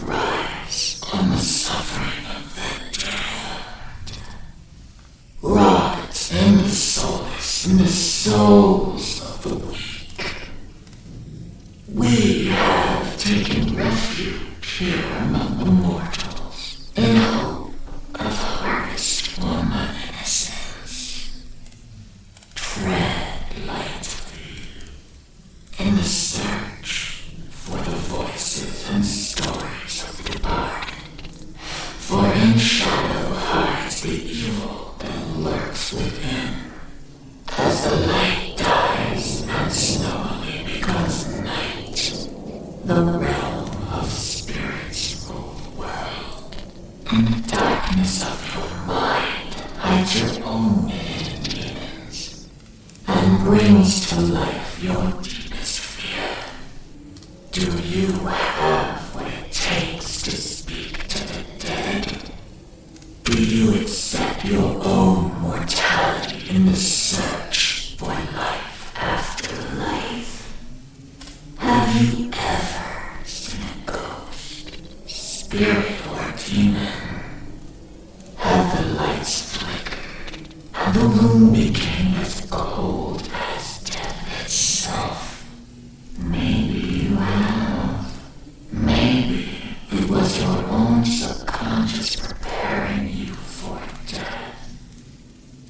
rise on the suffering of the damned. Rot in the solace in the souls of the weak. We have taken refuge here among the mortals in hope of harvest for my innocence. Tread lightly in the search for the voices and stories of the departed. For in shadow hides the evil that lurks within. As the light dies and slowly becomes night, the realm of spirits rule the world. In the darkness of your mind hides your own hidden demons, and brings to life your deepest fear. Do you have what it takes to speak to the dead? Do you accept your own mortality in the search for life after life? Have you ever seen a ghost, spirit, or demon? Have the lights flickered, and the room became as cold as death itself? Maybe you have. Maybe it was your own subconscious preparing you for death.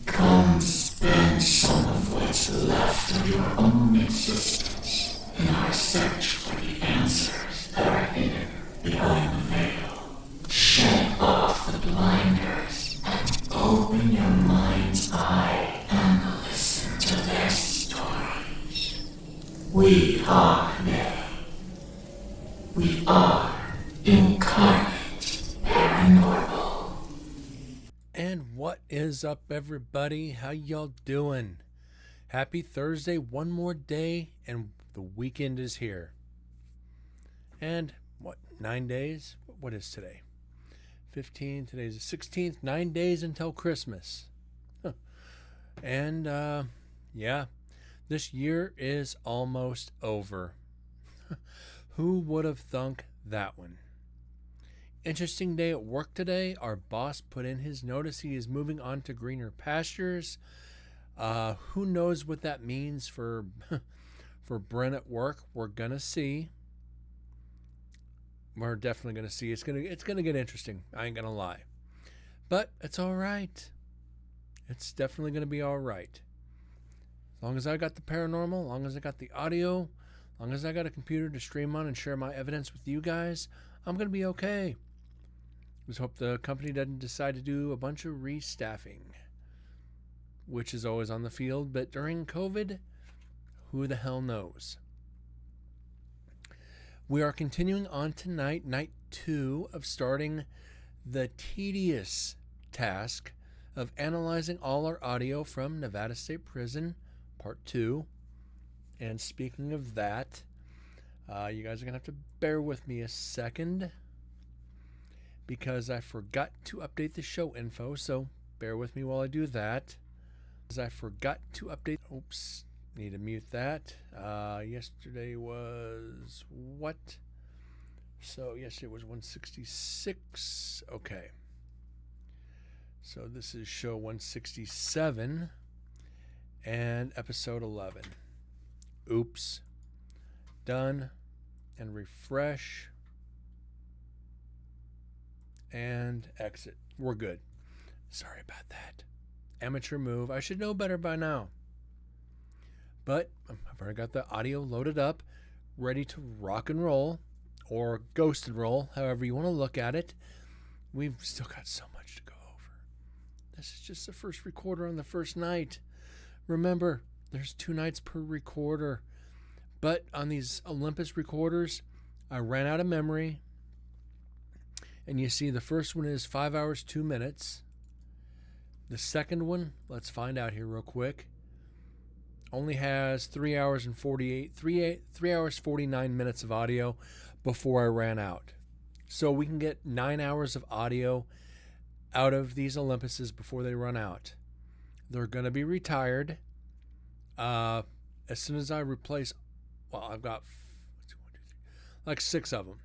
Come spend some of what's left of your own existence in our search for the answers that are hidden behind the veil. Shed off the blinders and open your mind's eye and listen to their stories. We are they. We are Incarnate Paranormal. And what is up, everybody? How y'all doing? Happy Thursday, one more day, and the weekend is here. And, 9 days? What is today? 15, today's the 16th, 9 days until Christmas. Huh. And, yeah, this year is almost over. Who would have thunk that one? Interesting day at work today. Our boss put in his notice he is moving on to greener pastures. Who knows what that means for for Brent at work? We're gonna see. We're definitely gonna see. It's gonna get interesting. I ain't gonna lie, but it's all right. It's definitely gonna be all right. As long as I got the paranormal, as long as I got the audio, as long as I got a computer to stream on and share my evidence with you guys, I'm gonna be okay. Just hope the company doesn't decide to do a bunch of restaffing, which is always on the field, but during COVID, who the hell knows? We are continuing on tonight, night 2 of starting the tedious task of analyzing all our audio from Nevada State Prison, part 2. And speaking of that, you guys are going to have to bear with me a second, because I forgot to update the show info, so bear with me while I do that. Oops, need to mute that. Yesterday was what? So yesterday was 166. Okay. So this is show 167 and episode 11. Oops. Done. And refresh. And exit. We're good. Sorry about that. Amateur move. I should know better by now. But I've already got the audio loaded up, ready to rock and roll, or ghost and roll, however you want to look at it. We've still got so much to go over. This is just the first recorder on the first night. Remember, there's 2 nights per recorder. But on these Olympus recorders, I ran out of memory. And you see the first one is 5 hours, 2 minutes. The second one, let's find out here real quick, only has 3 hours and 49 minutes of audio before I ran out. So we can get 9 hours of audio out of these Olympuses before they run out. They're going to be retired. As soon as I replace, I've got like 6 of them.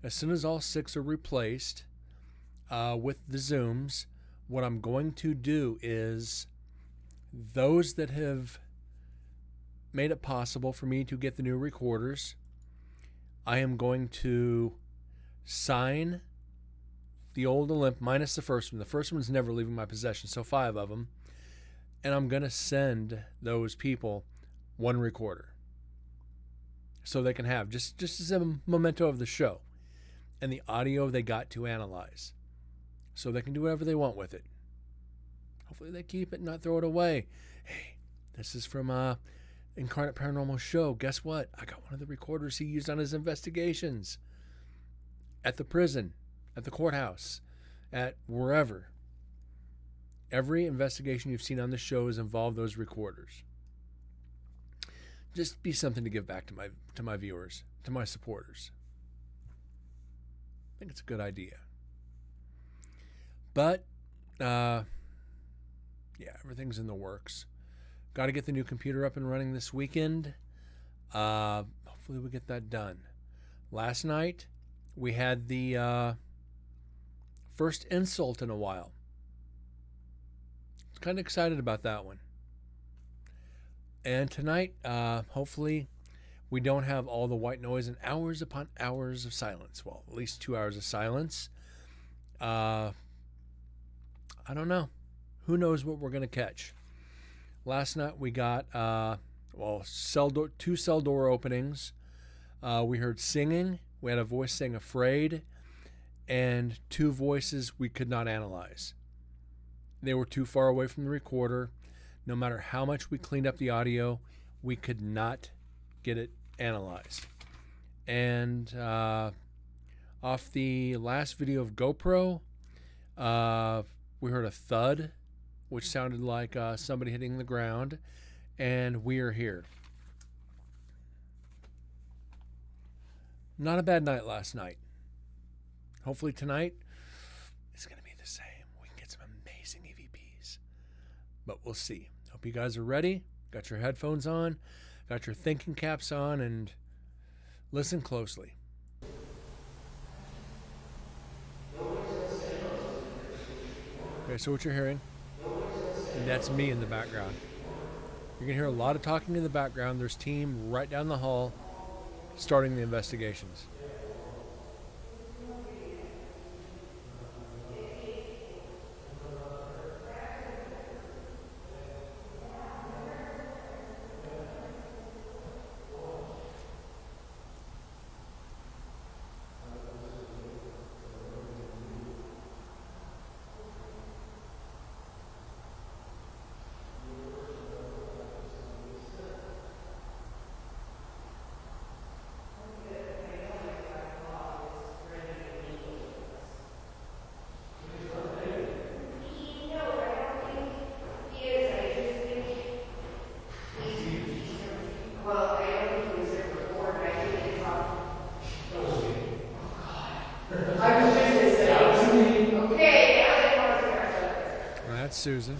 As soon as all 6 are replaced with the Zooms, what I'm going to do is those that have made it possible for me to get the new recorders, I am going to sign the old Olymp minus the first one. The first one's never leaving my possession, so 5 of them. And I'm going to send those people one recorder so they can have just as a memento of the show and the audio they got to analyze, so they can do whatever they want with it. Hopefully they keep it and not throw it away. Hey, this is from Incarnate Paranormal Show. Guess what? I got one of the recorders he used on his investigations at the prison, at the courthouse, at wherever. Every investigation you've seen on the show has involved those recorders. Just be something to give back to my viewers, to my supporters. I think it's a good idea. But, yeah, everything's in the works. Got to get the new computer up and running this weekend. Hopefully we get that done. Last night, we had the first insult in a while. Kind of excited about that one. And tonight, hopefully, we don't have all the white noise and hours upon hours of silence. Well, at least 2 hours of silence. I don't know. Who knows what we're going to catch? Last night we got two cell door openings. We heard singing. We had a voice saying "afraid," and 2 voices we could not analyze. They were too far away from the recorder. No matter how much we cleaned up the audio, we could not get it analyzed. And off the last video of GoPro, we heard a thud, which sounded like somebody hitting the ground, and we are here. Not a bad night last night. Hopefully tonight it's going to be the same. We can get some amazing EVPs. But we'll see. Hope you guys are ready. Got your headphones on. Got your thinking caps on. And listen closely. Okay, so what you're hearing, and that's me in the background. You're going to hear a lot of talking in the background. There's team right down the hall starting the investigations. That's Susan.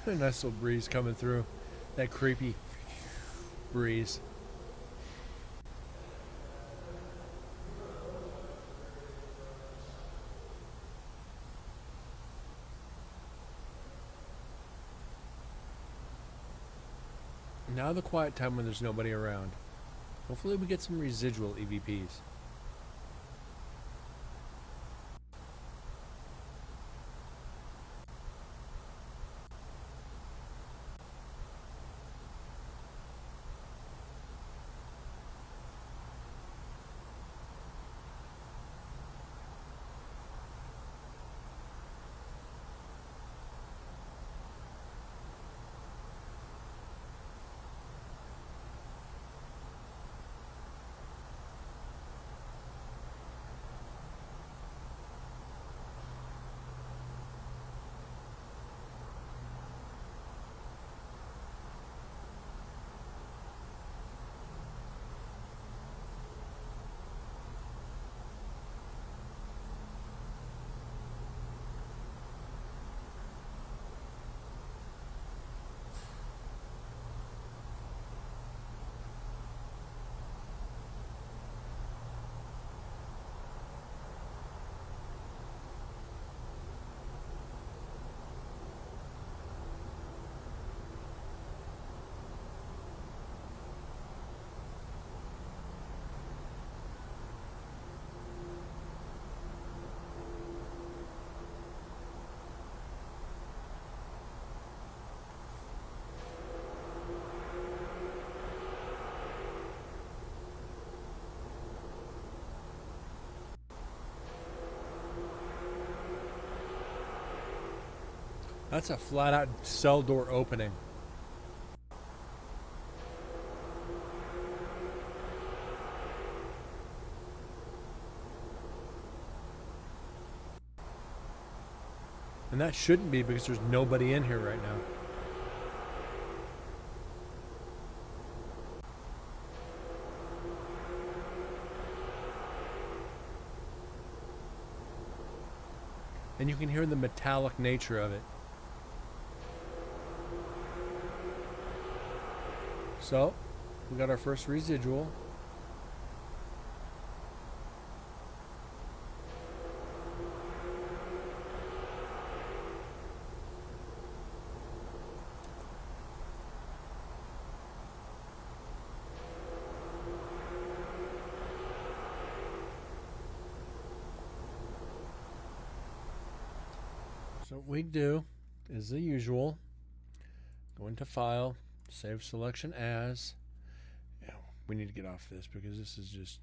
A nice little breeze coming through. That creepy breeze. Now the quiet time when there's nobody around. Hopefully we get some residual EVPs. That's a flat out cell door opening. And that shouldn't be because there's nobody in here right now. And you can hear the metallic nature of it. So, we got our first residual. So what we do is the usual. Go into File, Save Selection As. Yeah, we need to get off this because this is just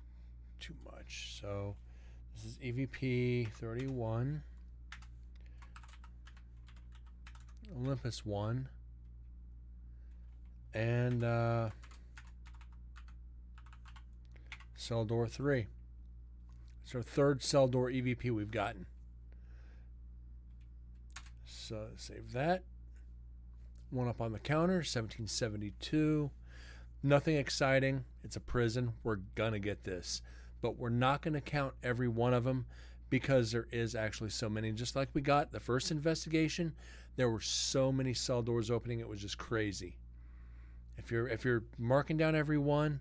too much. So this is EVP 31, Olympus 1, and cell door 3. It's our third cell door EVP we've gotten. So save that. One up on the counter, 1772. Nothing exciting. It's a prison. We're gonna get this, but we're not gonna count every one of them because there is actually so many. Just like we got the first investigation, there were so many cell doors opening. It was just crazy. If you're marking down every one,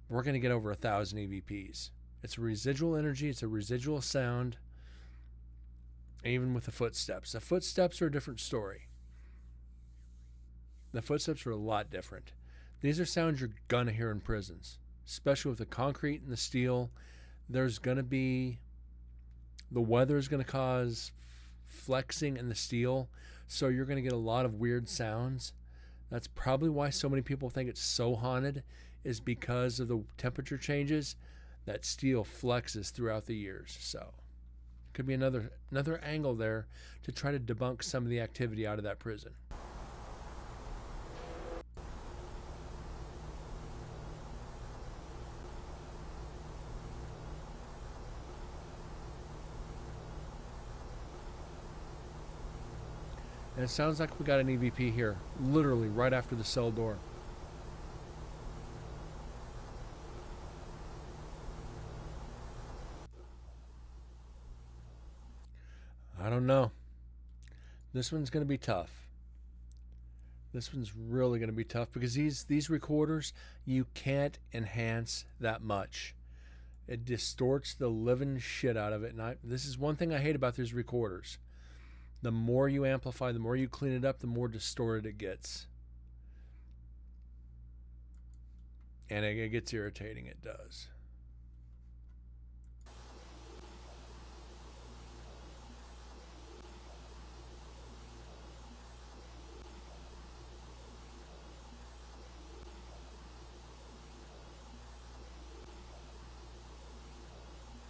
we're gonna get over 1,000 EVPs. It's a residual energy. It's a residual sound. Even with the footsteps. The footsteps are a different story. The footsteps are a lot different. These are sounds you're going to hear in prisons, especially with the concrete and the steel. There's going to be, the weather is going to cause flexing in the steel, so you're going to get a lot of weird sounds. That's probably why so many people think it's so haunted, is because of the temperature changes. That steel flexes throughout the years. So could be another angle there to try to debunk some of the activity out of that prison. And it sounds like we got an EVP here, literally right after the cell door. I don't know. This one's going to be tough. This one's really going to be tough because these recorders, you can't enhance that much. It distorts the living shit out of it. And this is one thing I hate about these recorders. The more you amplify, the more you clean it up, the more distorted it gets. And it gets irritating, it does.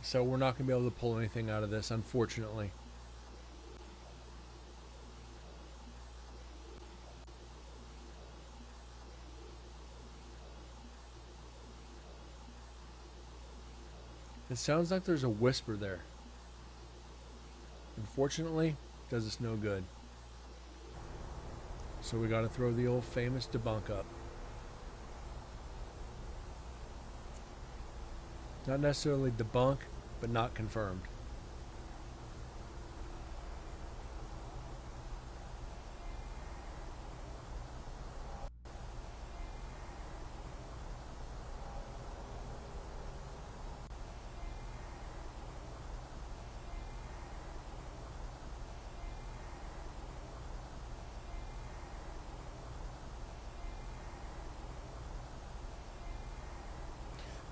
So we're not going to be able to pull anything out of this, unfortunately. It sounds like there's a whisper there. Unfortunately, does us no good. So we got to throw the old famous debunk up. Not necessarily debunk, but not confirmed.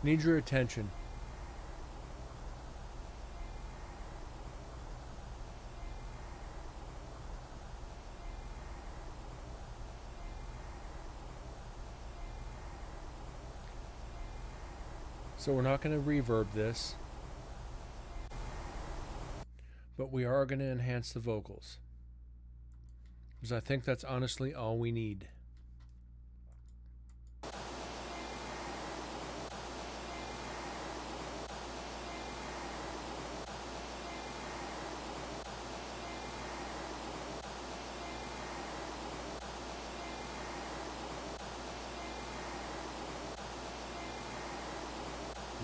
Need your attention. So we're not going to reverb this, but we are going to enhance the vocals. Because I think that's honestly all we need.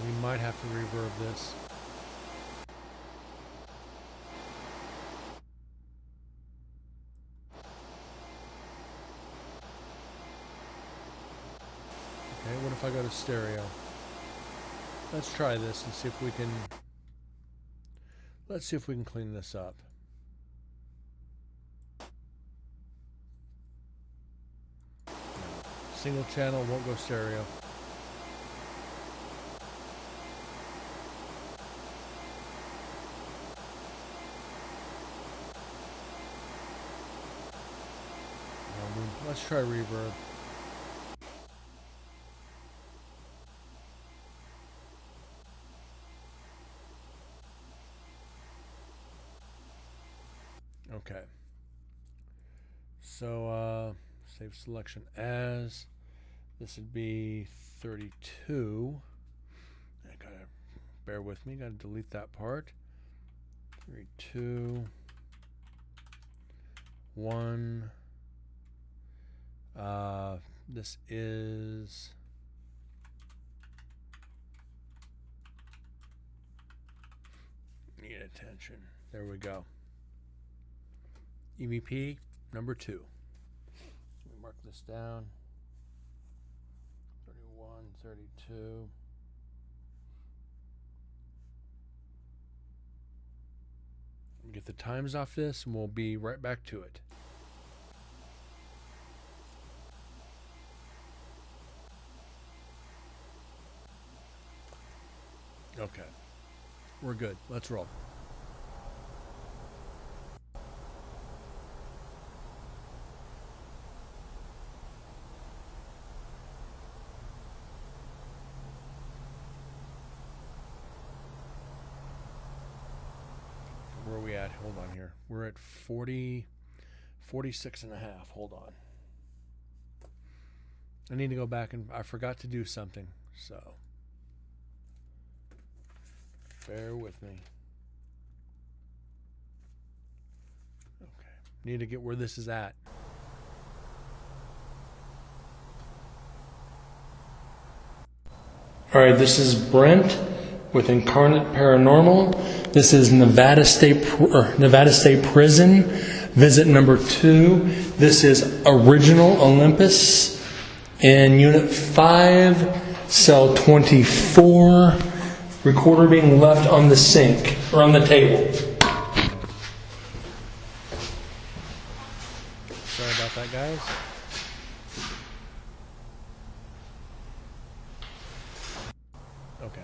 We might have to reverb this. Okay, what if I go to stereo? Let's try this and see if we can... Let's see if we can clean this up. No. Single channel won't go stereo. Let's try reverb. Okay. So, save selection as. This would be 32. I gotta bear with me. Gotta delete that part. 32. 1. This is need attention. There we go. EVP number 2. Let me mark this down. 31, 32. Get the times off this and we'll be right back to it. Okay, we're good. Let's roll. Where are we at? Hold on here. We're at 40, 46 and a half. Hold on. I need to go back and I forgot to do something, so bear with me. Okay. Need to get where this is at. All right, this is Brent with Incarnate Paranormal. This is Nevada State Prison, visit number 2. This is Original Olympus in Unit 5, Cell 24. Recorder being left on the sink, or on the table. Sorry about that, guys. Okay.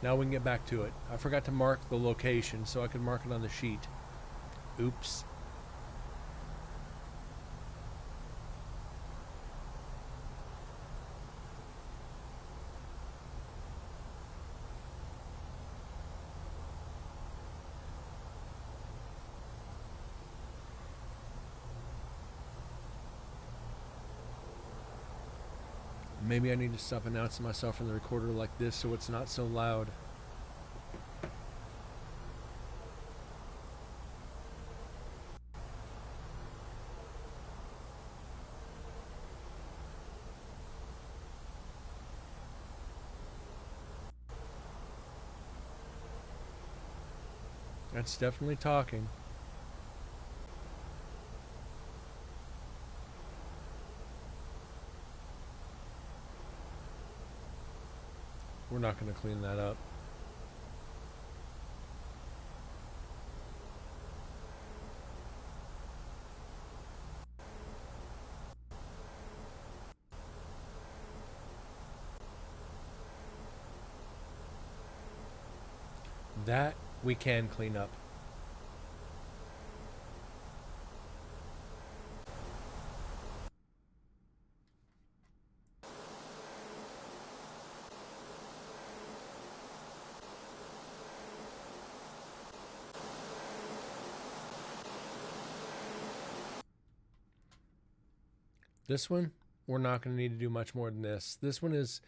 Now we can get back to it. I forgot to mark the location, so I could mark it on the sheet. Oops. Maybe I need to stop announcing myself in the recorder like this so it's not so loud. That's definitely talking. We're not going to clean that up. That we can clean up. This one, we're not going to need to do much more than this. This one is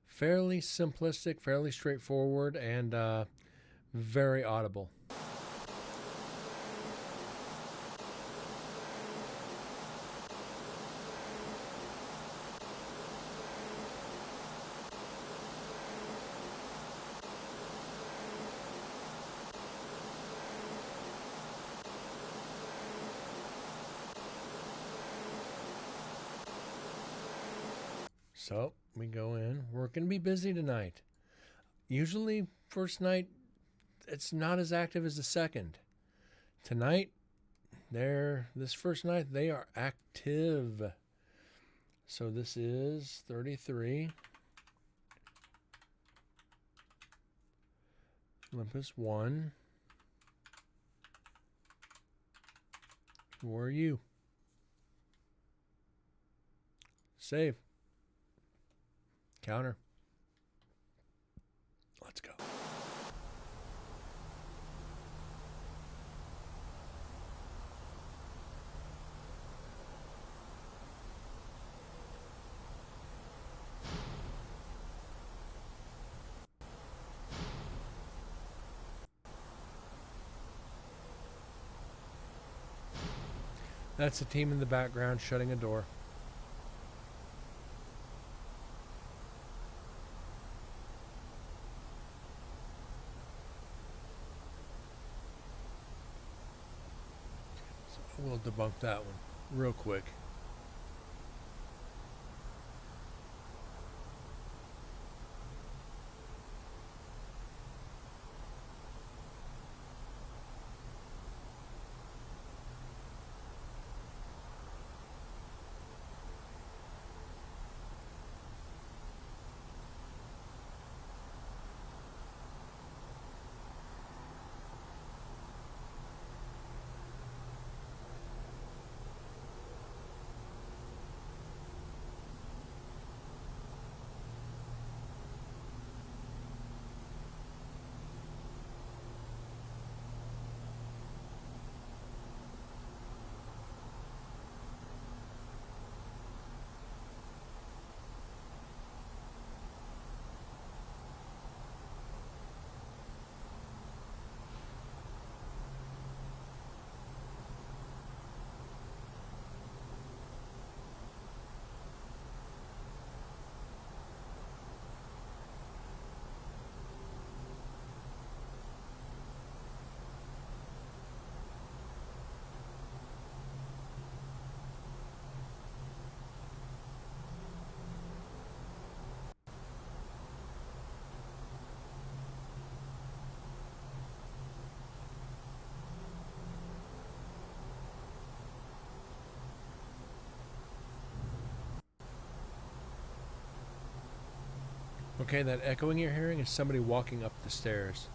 fairly simplistic, fairly straightforward, and very audible. So we go in. We're going to be busy tonight. Usually, first night, it's not as active as the second. Tonight, this first night, they are active. So this is 33. Olympus 1. Who are you? Save. Counter. Let's go. That's a team in the background shutting a door. We'll debunk that one real quick. Okay, that echoing you're hearing is somebody walking up the stairs.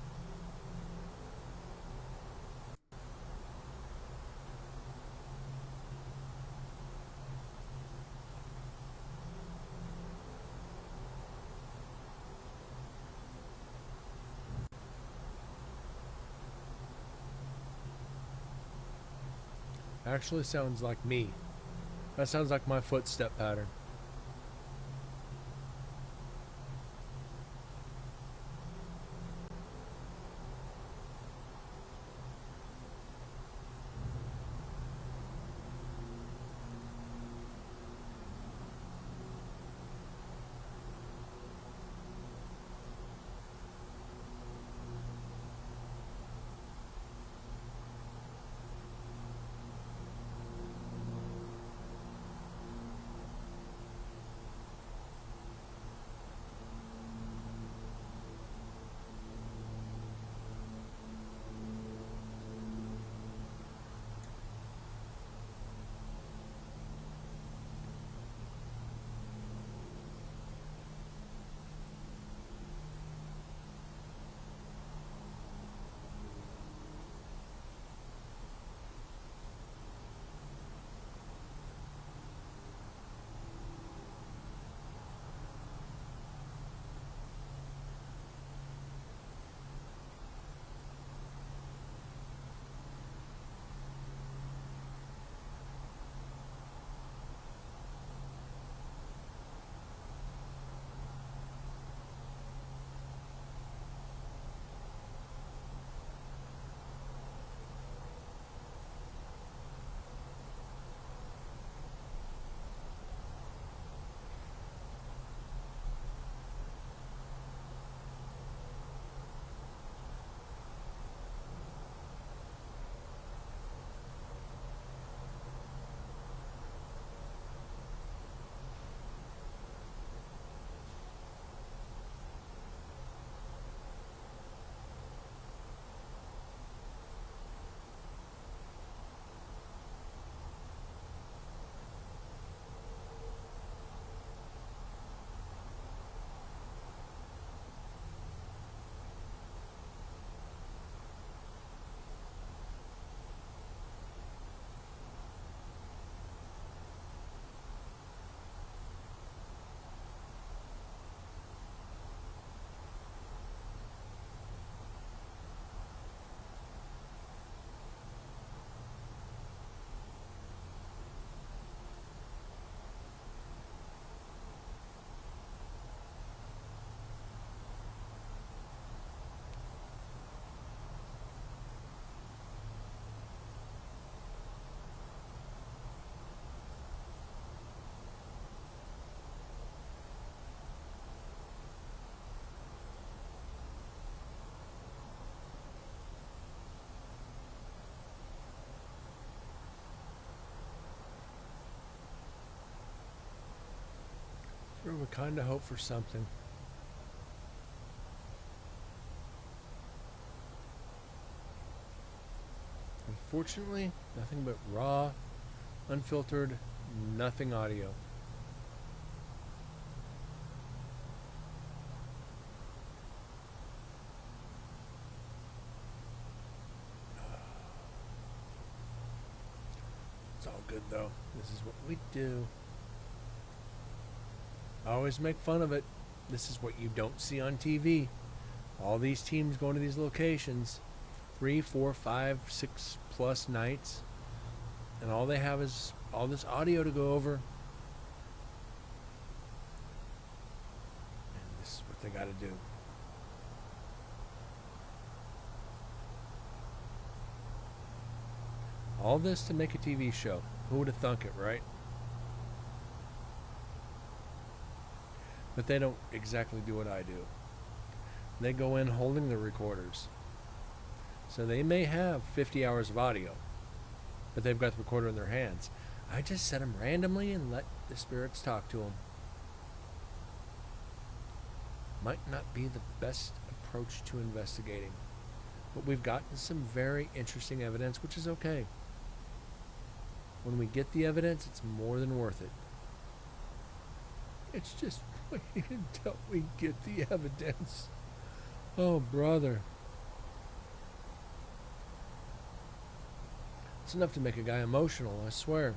Actually sounds like me. That sounds like my footstep pattern. Sure, we kind of hope for something. Unfortunately, nothing but raw, unfiltered, nothing audio. It's all good though. This is what we do. I always make fun of it. This is what you don't see on TV. All these teams going to these locations 3, 4, 5, 6 plus nights, and all they have is all this audio to go over. And this is what they got to do. All this to make a TV show. Who would have thunk it, right? But they don't exactly do what I do. They go in holding the recorders. So they may have 50 hours of audio, but they've got the recorder in their hands. I just set them randomly and let the spirits talk to them. Might not be the best approach to investigating, but we've gotten some very interesting evidence, which is okay. When we get the evidence, it's more than worth it. It's just waiting until we get the evidence. Oh, brother. It's enough to make a guy emotional, I swear.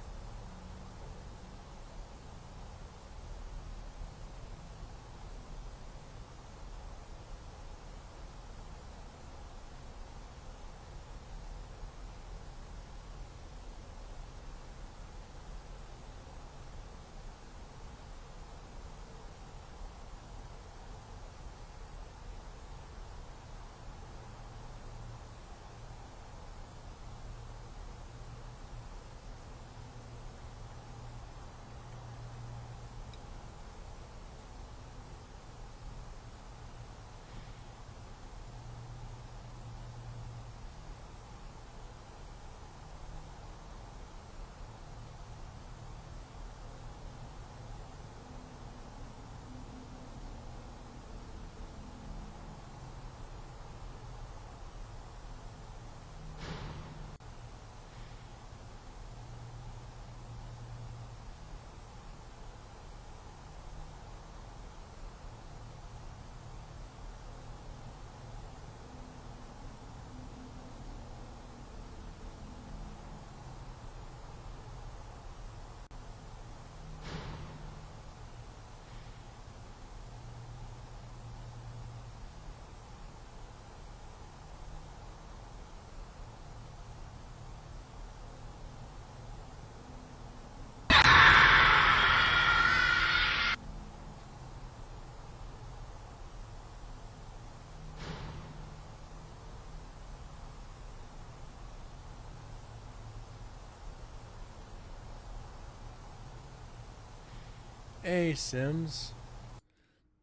Hey, Sims.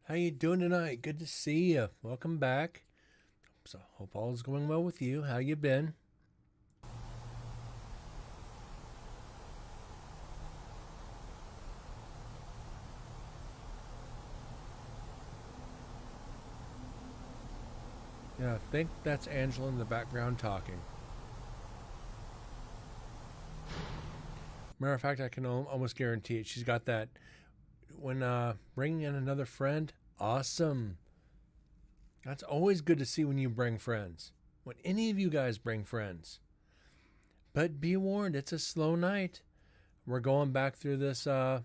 How you doing tonight? Good to see you. Welcome back. So, hope all is going well with you. How you been? Yeah, I think that's Angela in the background talking. Matter of fact, I can almost guarantee it. She's got that. When bringing in another friend, awesome. That's always good to see when you bring friends. When any of you guys bring friends. But be warned, it's a slow night. We're going back through this. Last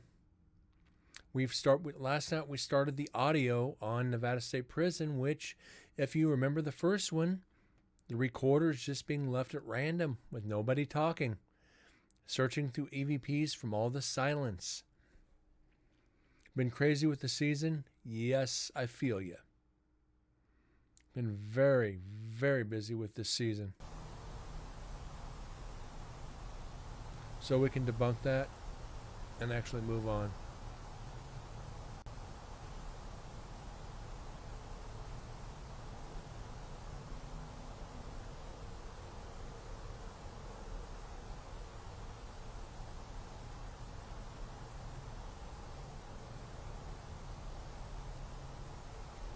night we started the audio on Nevada State Prison, which, if you remember the first one, the recorder is just being left at random with nobody talking. Searching through EVPs from all the silence. Been crazy with the season? Yes, I feel you. Been very, very busy with this season. So we can debunk that and actually move on.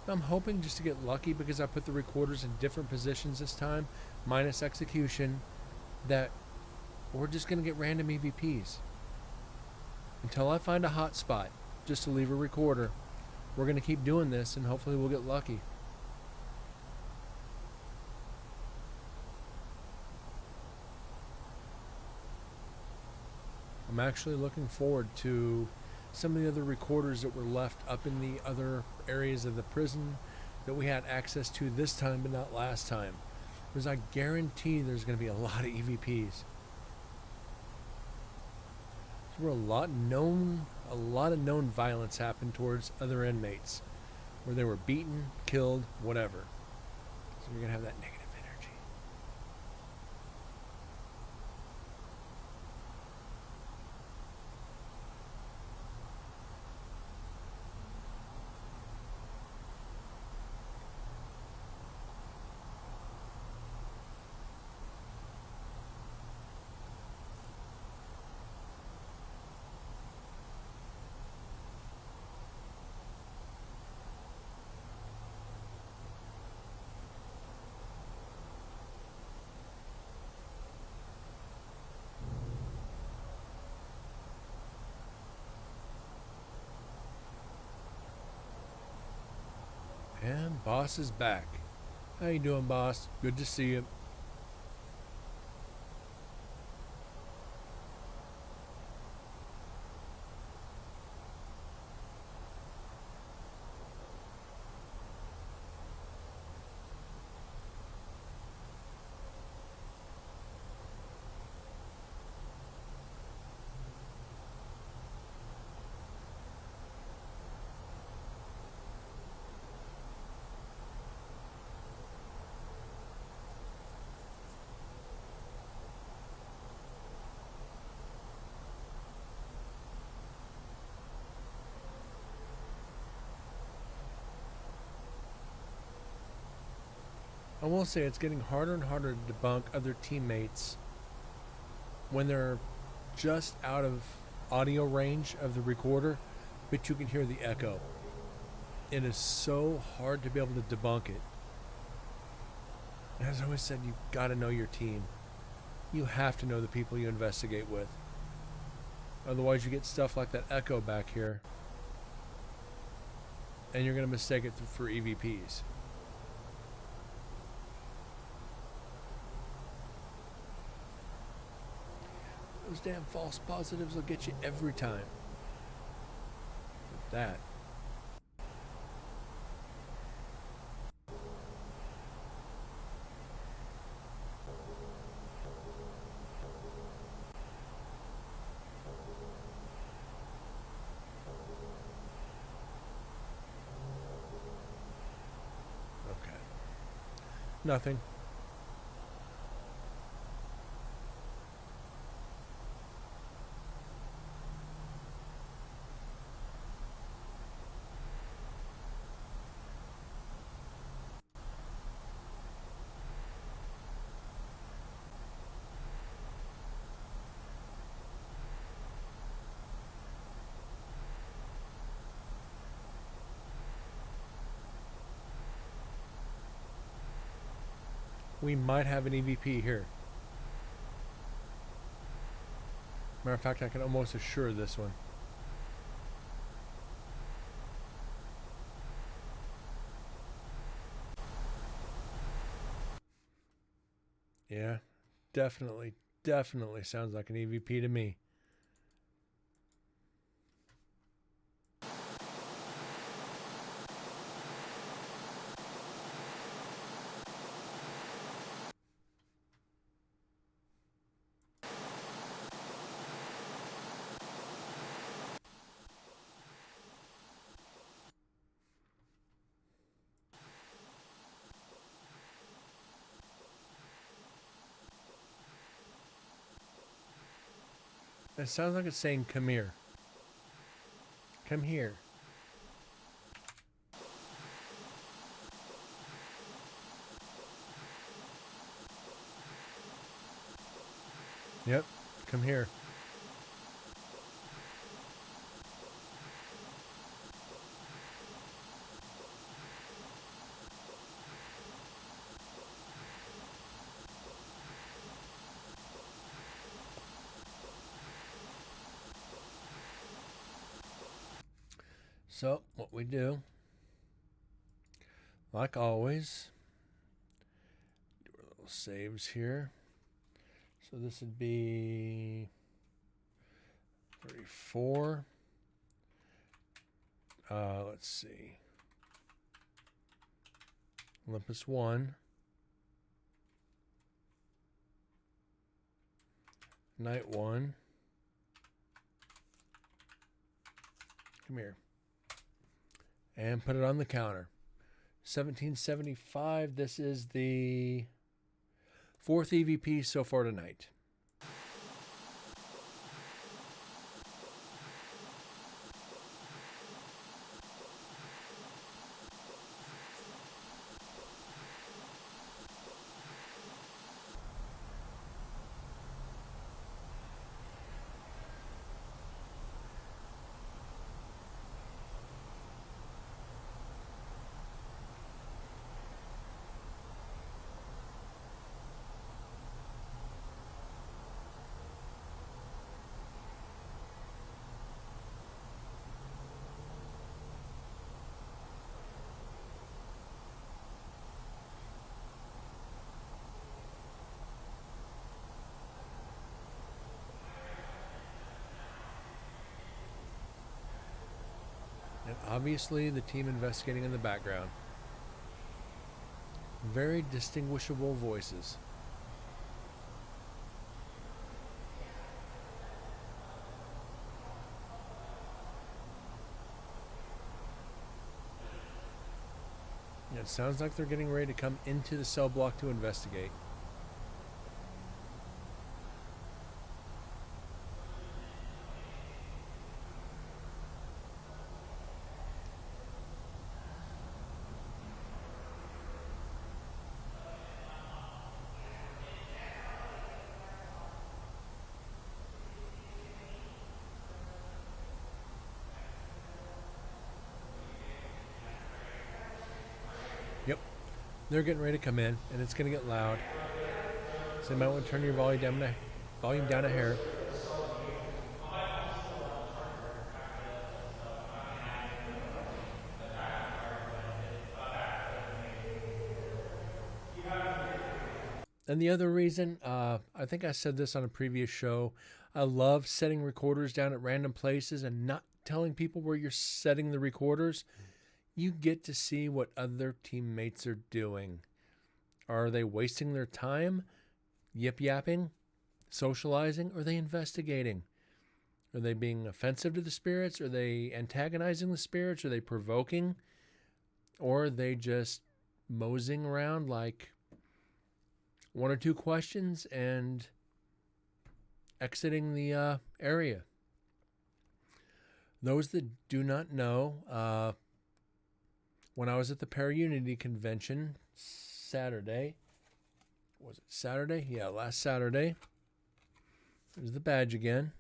I'm hoping just to get lucky because I put the recorders in different positions this time, minus execution, that we're just going to get random EVPs. Until I find a hot spot just to leave a recorder, we're going to keep doing this and hopefully we'll get lucky. I'm actually looking forward to some of the other recorders that were left up in the other areas of the prison that we had access to this time but not last time. Because I guarantee there's going to be a lot of EVPs. There were a lot of known violence happened towards other inmates, where they were beaten, killed, whatever. So you're gonna have that negative energy. And boss is back. How you doing, boss? Good to see you. I will say it's getting harder and harder to debunk other teammates when they're just out of audio range of the recorder, but you can hear the echo. It is so hard to be able to debunk it. As I always said, you gotta know your team. You have to know the people you investigate with. Otherwise you get stuff like that echo back here, and you're gonna mistake it for EVPs. Those damn false positives will get you every time. With that. Okay. Nothing. We might have an EVP here. Matter of fact, I can almost assure this one. Yeah, definitely sounds like an EVP to me. It sounds like it's saying, come here. Come here. Yep, come here. So, what we do, like always, do our little saves here. So this would be 34. Let's see. Olympus 1. Night 1. Come here. And put it on the counter. 1775. This is the 4th EVP so far tonight. And obviously the team investigating in the background. Very distinguishable voices. And it sounds like they're getting ready to come into the cell block to investigate. Yep, they're getting ready to come in, and it's going to get loud. So you might want to turn your volume down a hair. And the other reason, I think I said this on a previous show, I love setting recorders down at random places and not telling people where you're setting the recorders. You get to see what other teammates are doing. Are they wasting their time yip-yapping, socializing, or are they investigating? Are they being offensive to the spirits? Are they antagonizing the spirits? Are they provoking? Or are they just moseying around like one or two questions and exiting the area? Those that do not know, when I was at the Para-Unity convention Saturday, was it Saturday? Yeah, last Saturday. There's the badge again.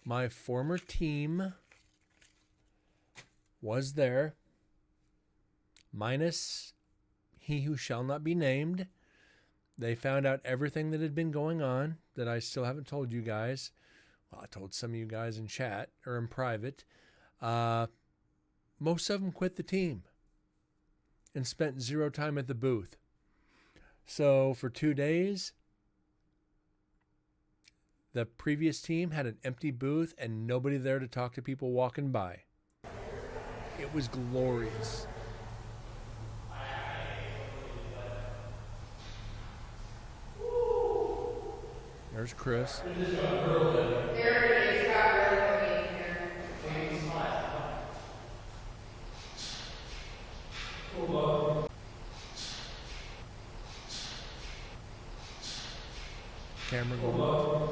My former team was there, minus he who shall not be named. They found out everything that had been going on that I still haven't told you guys. Well, I told some of you guys in chat or in private. Most of them quit the team and spent zero time at the booth. So for 2 days, the previous team had an empty booth and nobody there to talk to people walking by. It was glorious. There's Chris. Camera going off.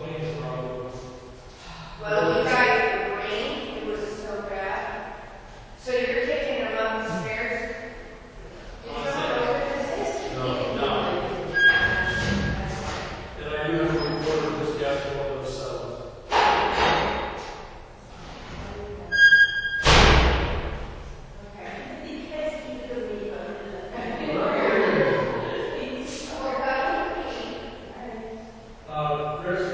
Well, you guys, the rain, it was so bad. So you're kicking them up the stairs? Did you know what this is? No. And I do have a recorder of this guy for one of those cells. There's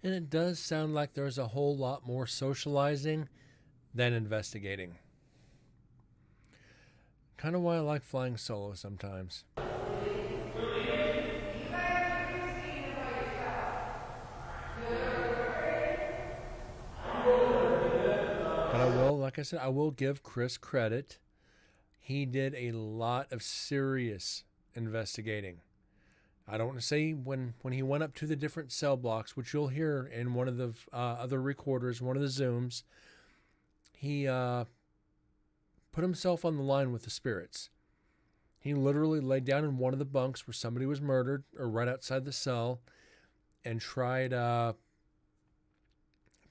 And it does sound like there's a whole lot more socializing than investigating. Kind of why I like flying solo sometimes. But I will, like I said, I will give Chris credit. He did a lot of serious investigating. I don't want to say when he went up to the different cell blocks, which you'll hear in one of the other recorders, one of the Zooms, he put himself on the line with the spirits. He literally laid down in one of the bunks where somebody was murdered, or right outside the cell, and tried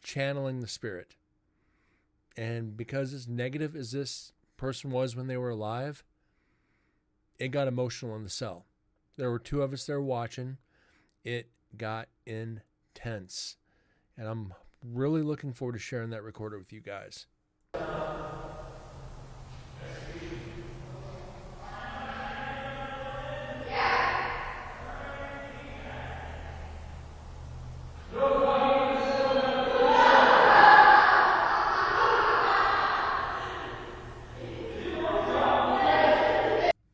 channeling the spirit. And because as negative as this person was when they were alive, it got emotional in the cell. There were two of us there watching. It got intense. And I'm really looking forward to sharing that recorder with you guys.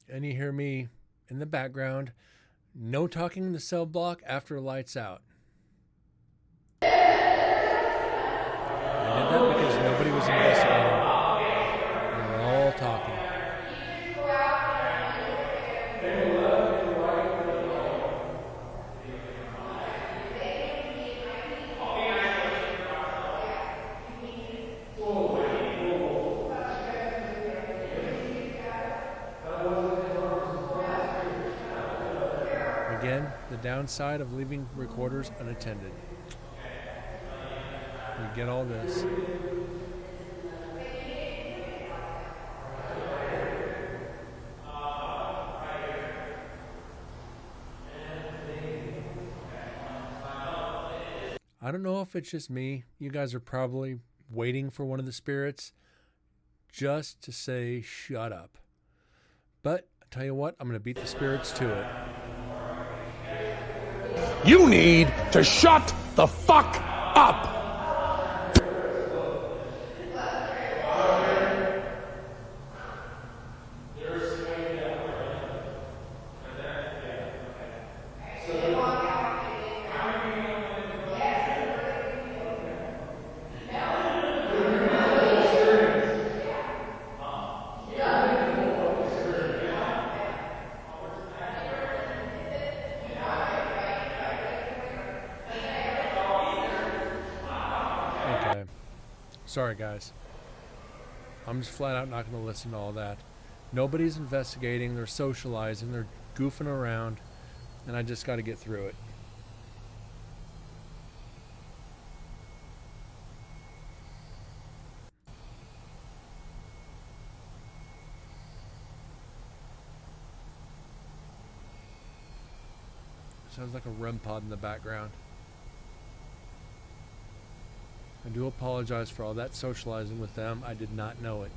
And you hear me in the background, no talking in the cell block after lights out. I did that because nobody was investigating. They were all talking. Again, the downside of leaving recorders unattended. You get all this. I don't know if it's just me. You guys are probably waiting for one of the spirits just to say, shut up. But I tell you what, I'm going to beat the spirits to it. You need to shut the fuck up! Okay. Sorry, guys. I'm just flat out not going to listen to all that. Nobody's investigating. They're socializing. They're goofing around. And I just got to get through it. Sounds like a REM pod in the background. I do apologize for all that socializing with them. I did not know it.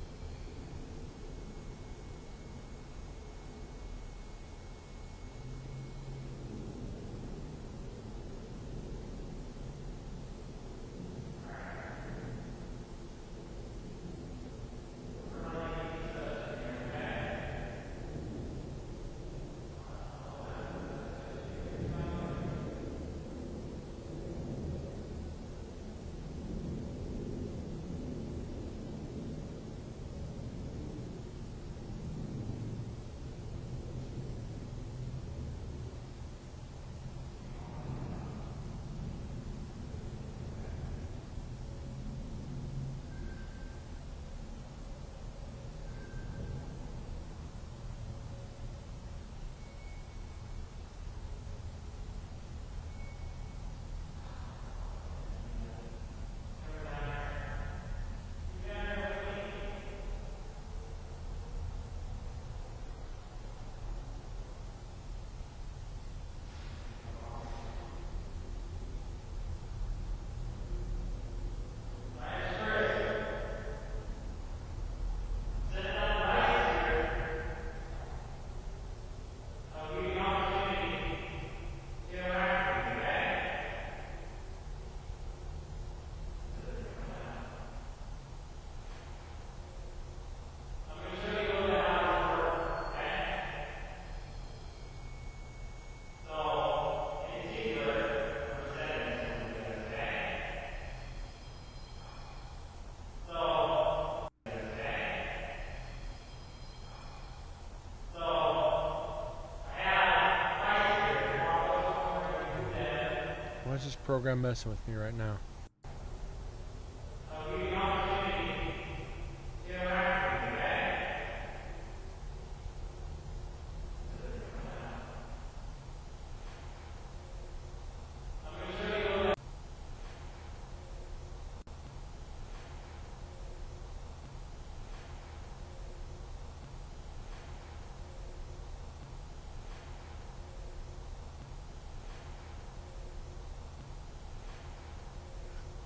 program messing with me right now.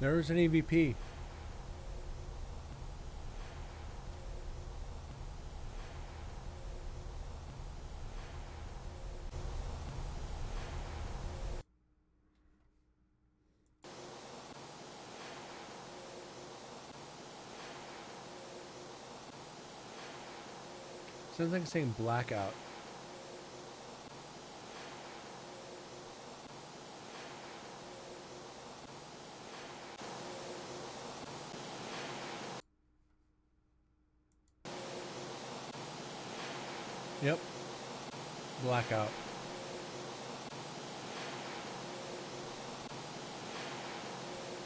There's an EVP. Sounds like it's saying blackout. Yep. Blackout.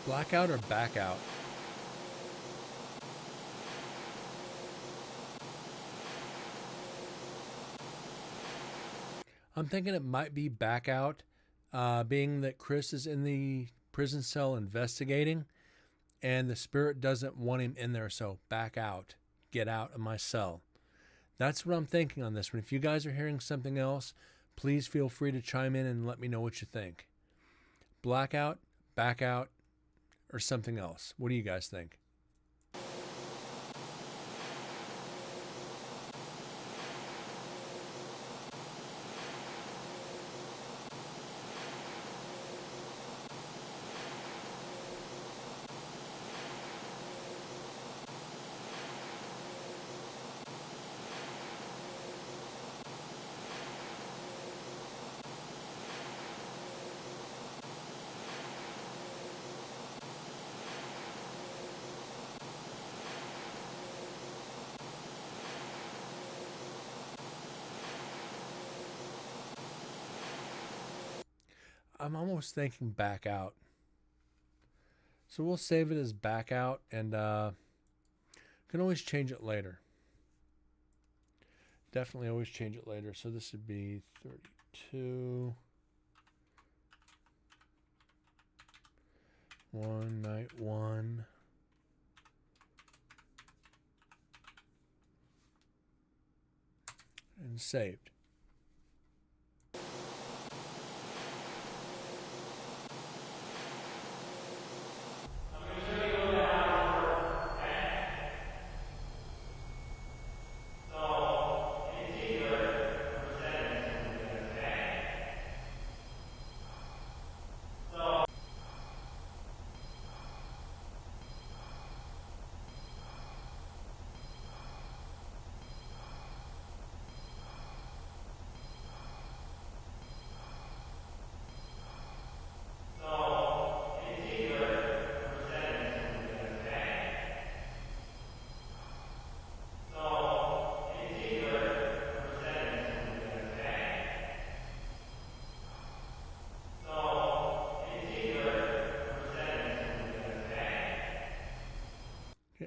Blackout or back out? I'm thinking it might be back out, being that Chris is in the prison cell investigating, and the spirit doesn't want him in there, so back out. Get out of my cell. That's what I'm thinking on this one. If you guys are hearing something else, please feel free to chime in and let me know what you think. Blackout, back out, or something else. What do you guys think? I'm almost thinking back out. So we'll save it as back out, and can always change it later. Definitely always change it later. So this would be 32. One night one. And saved.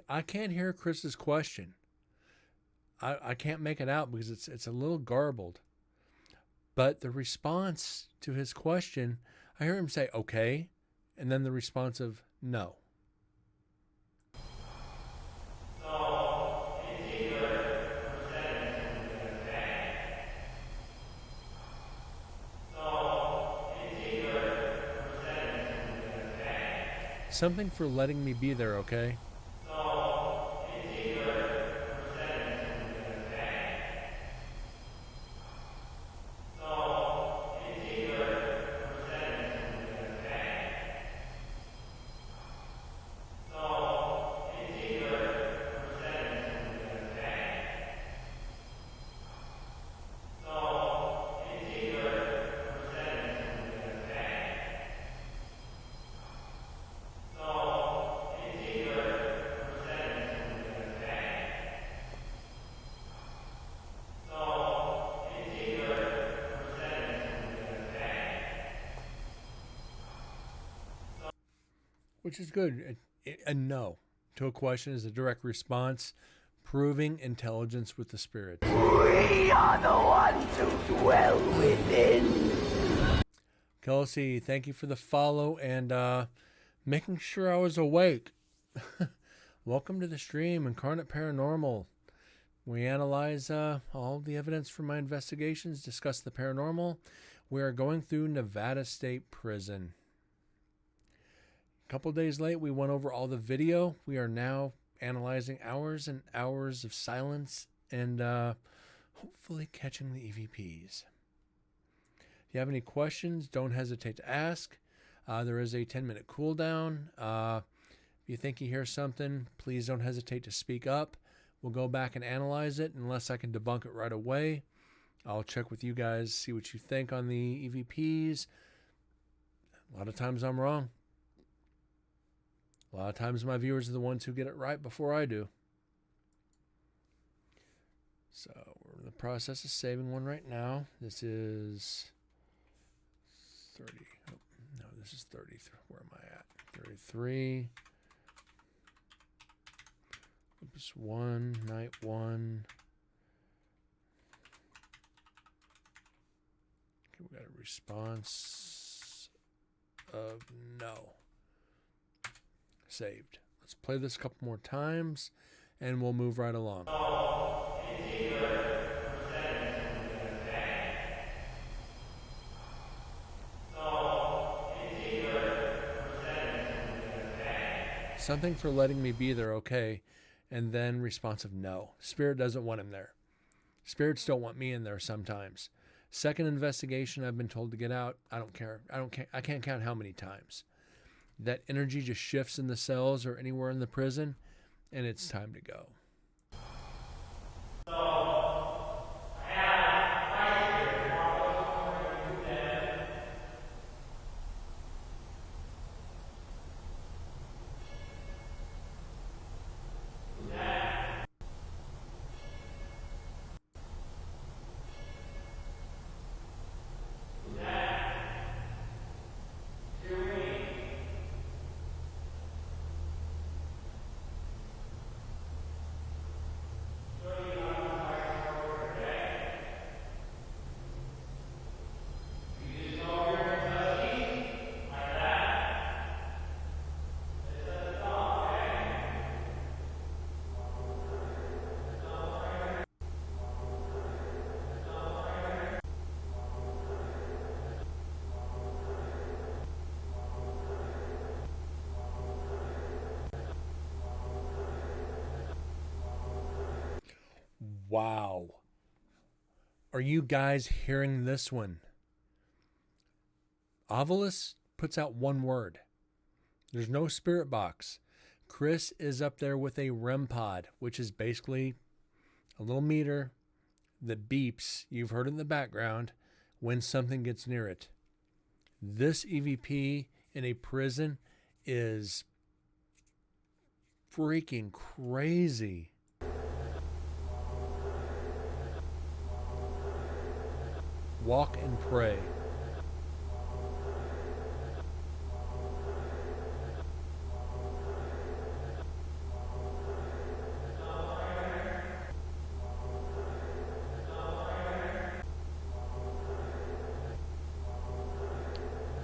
I can't hear Chris's question. I can't make it out because it's a little garbled. But the response to his question, I hear him say, okay, and then the response of no. Something for letting me be there, okay? which is good. A no to a question is a direct response, proving intelligence with the spirit. We are the ones who dwell within. Kelsey, thank you for the follow and making sure I was awake. Welcome to the stream, Incarnate Paranormal. We analyze all the evidence from my investigations, discuss the paranormal. We are going through Nevada State Prison. A couple days late, we went over all the video. We are now analyzing hours and hours of silence and hopefully catching the EVPs. If you have any questions, don't hesitate to ask. There is a 10-minute cooldown. If you think you hear something, please don't hesitate to speak up. We'll go back and analyze it. Unless I can debunk it right away, I'll check with you guys, see what you think on the EVPs. A lot of times I'm wrong. A lot of times my viewers are the ones who get it right before I do. So we're in the process of saving one right now. This is 30. Oh, no, this is 33. Where am I at? 33. Oops, 1, night 1. Okay, we got a response of no. Saved. Let's play this a couple more times and we'll move right along. Something for letting me be there, okay. And then response of no. Spirit doesn't want him there. Spirits don't want me in there sometimes. Second investigation, I've been told to get out. I don't care. I can't count how many times. That energy just shifts in the cells or anywhere in the prison, and it's time to go. Wow. Are you guys hearing this one? Ovilus puts out one word. There's no spirit box. Chris is up there with a REM pod, which is basically a little meter that beeps, you've heard in the background, when something gets near it. This EVP in a prison is freaking crazy. Walk and pray.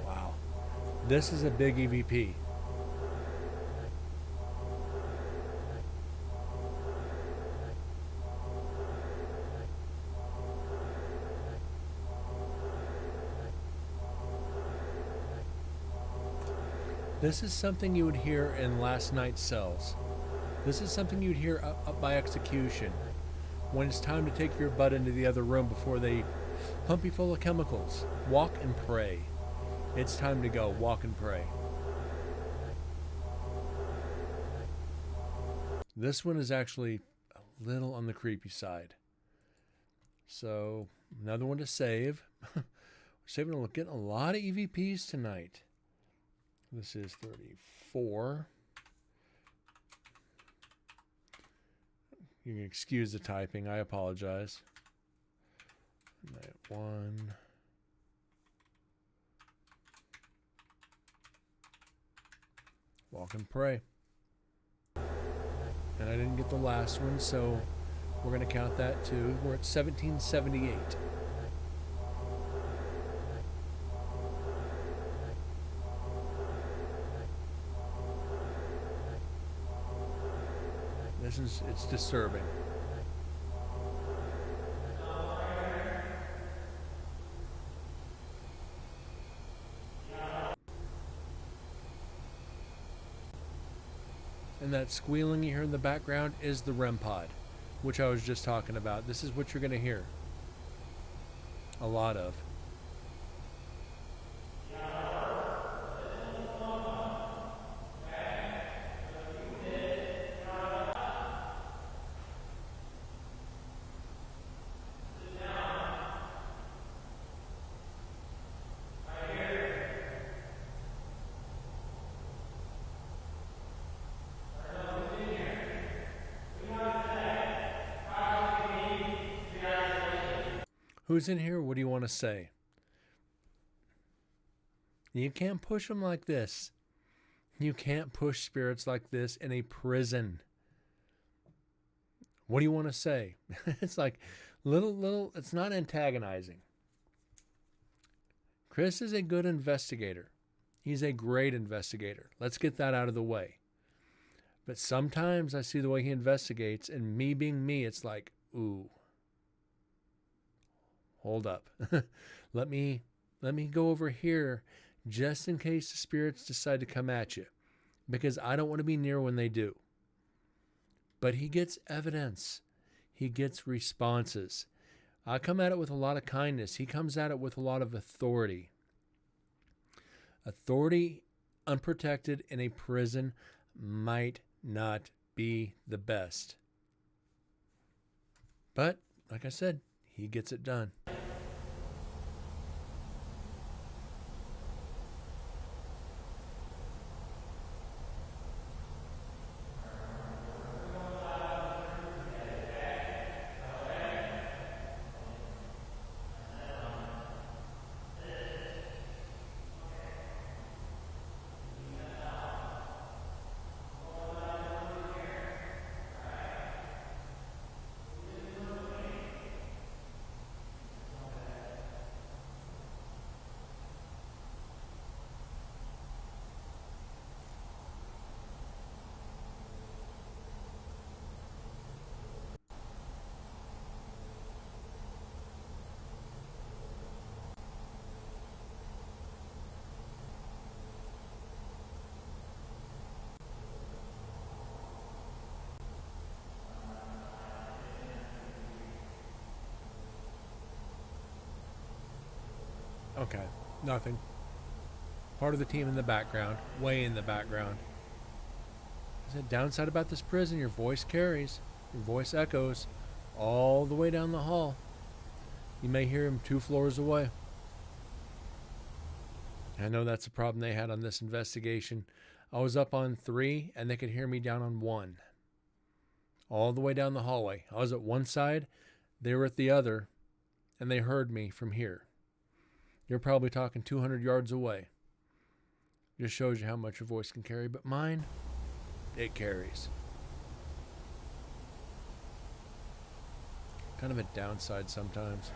Wow. This is a big EVP. This is something you would hear in last night's cells. This is something you'd hear up by execution. When it's time to take your butt into the other room before they pump you full of chemicals. Walk and pray. It's time to go. Walk and pray. This one is actually a little on the creepy side. So, another one to save. We're saving, getting a lot of EVPs tonight. This is 34. You can excuse the typing. I apologize. Night 1. walk and pray. And I didn't get the last one, so we're going to count that too. We're at 1778. It's disturbing. And that squealing you hear in the background is the REM pod, which I was just talking about. This is what you're going to hear a lot of. Who's in here? What do you want to say? You can't push them like this. You can't push spirits like this in a prison. What do you want to say? It's like little, it's not antagonizing. Chris is a good investigator. He's a great investigator. Let's get that out of the way. But sometimes I see the way he investigates, and me being me, it's like, ooh. Hold up. Let me go over here just in case the spirits decide to come at you, because I don't want to be near when they do. But he gets evidence. He gets responses. I come at it with a lot of kindness. He comes at it with a lot of authority. Authority unprotected in a prison might not be the best. But, like I said, he gets it done. Okay, nothing. Part of the team in the background, way in the background. The downside about this prison, your voice carries, your voice echoes all the way down the hall. You may hear him 2 floors away. I know that's a problem they had on this investigation. I was up on 3 and they could hear me down on 1. All the way down the hallway. I was at one side, they were at the other, and they heard me from here. You're probably talking 200 yards away. Just shows you how much your voice can carry, but mine, it carries. Kind of a downside sometimes.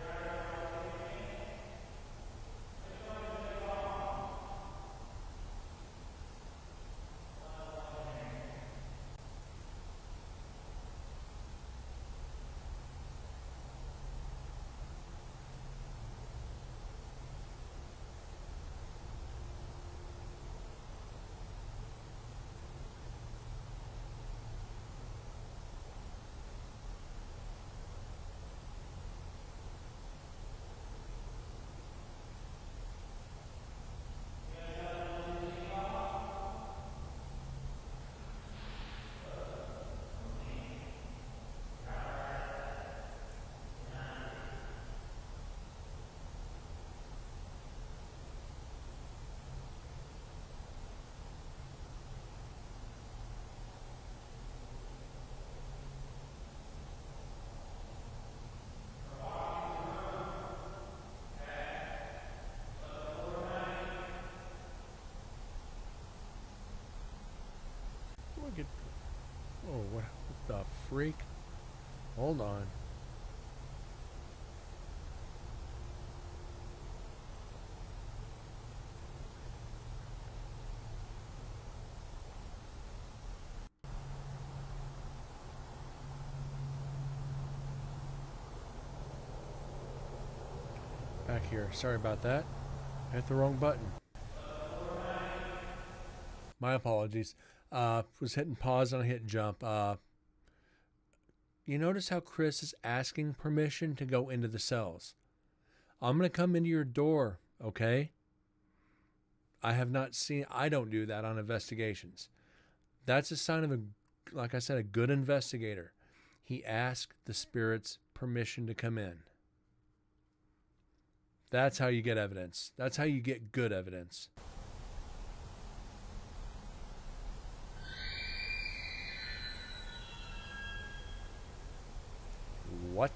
get... Oh, what the freak? Hold on. Back here. Sorry about that. I hit the wrong button. My apologies. Was hitting pause and I hit jump. You notice how Chris is asking permission to go into the cells. I'm going to come into your door, okay? I don't do that on investigations. That's a sign of like I said, a good investigator. He asked the spirits permission to come in. That's how you get evidence. That's how you get good evidence. What?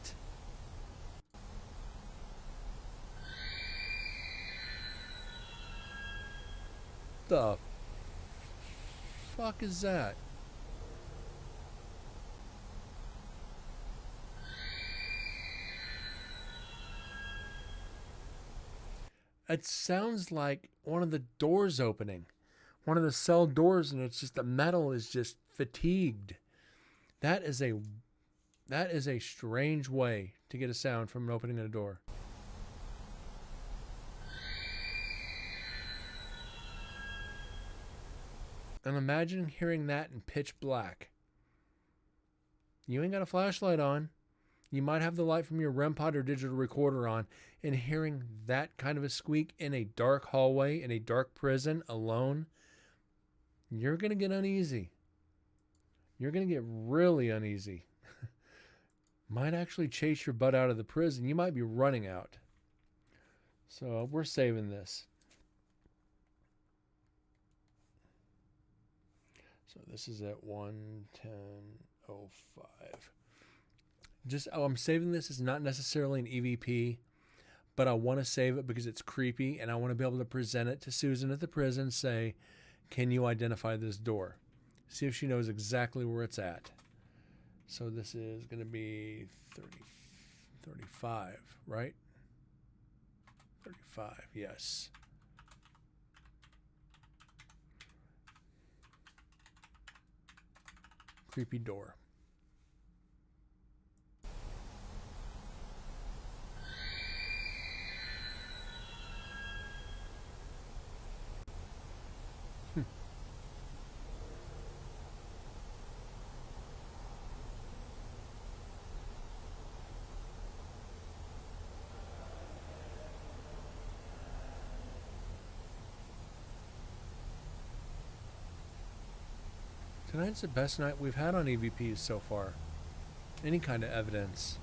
The fuck is that? It sounds like one of the doors opening. One of the cell doors, and it's just the metal is just fatigued. That is a strange way to get a sound from opening a door. And imagine hearing that in pitch black. You ain't got a flashlight on. You might have the light from your REM pod or digital recorder on, and hearing that kind of a squeak in a dark hallway, in a dark prison, alone, you're going to get uneasy. You're going to get really uneasy. Might actually chase your butt out of the prison. You might be running out. So we're saving this. So this is at 1:10:05. I'm saving this as not necessarily an EVP, but I want to save it because it's creepy and I want to be able to present it to Susan at the prison, say, can you identify this door? See if she knows exactly where it's at. So this is going to be 35, right? 35, yes. Creepy door. Tonight's the best night we've had on EVPs so far. Any kind of evidence.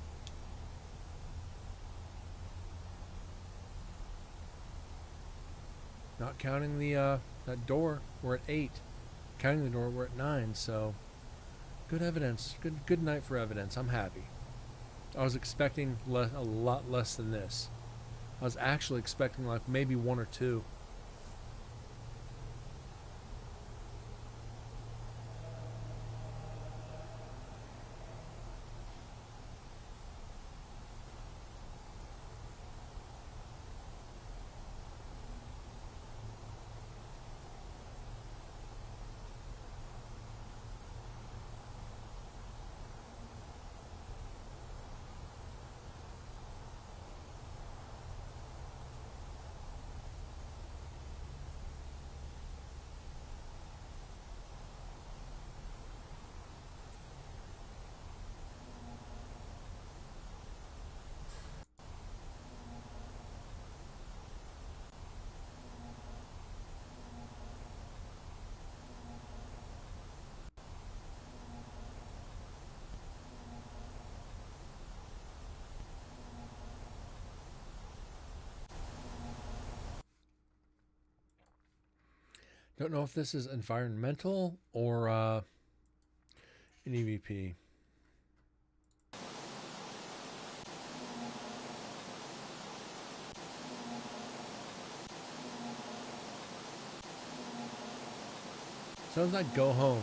Not counting the that door, we're at 8. Counting the door, we're at 9. So good evidence. Good night for evidence. I'm happy. I was expecting a lot less than this. I was actually expecting like maybe 1 or 2. Don't know if this is environmental or an EVP. Sounds like go home.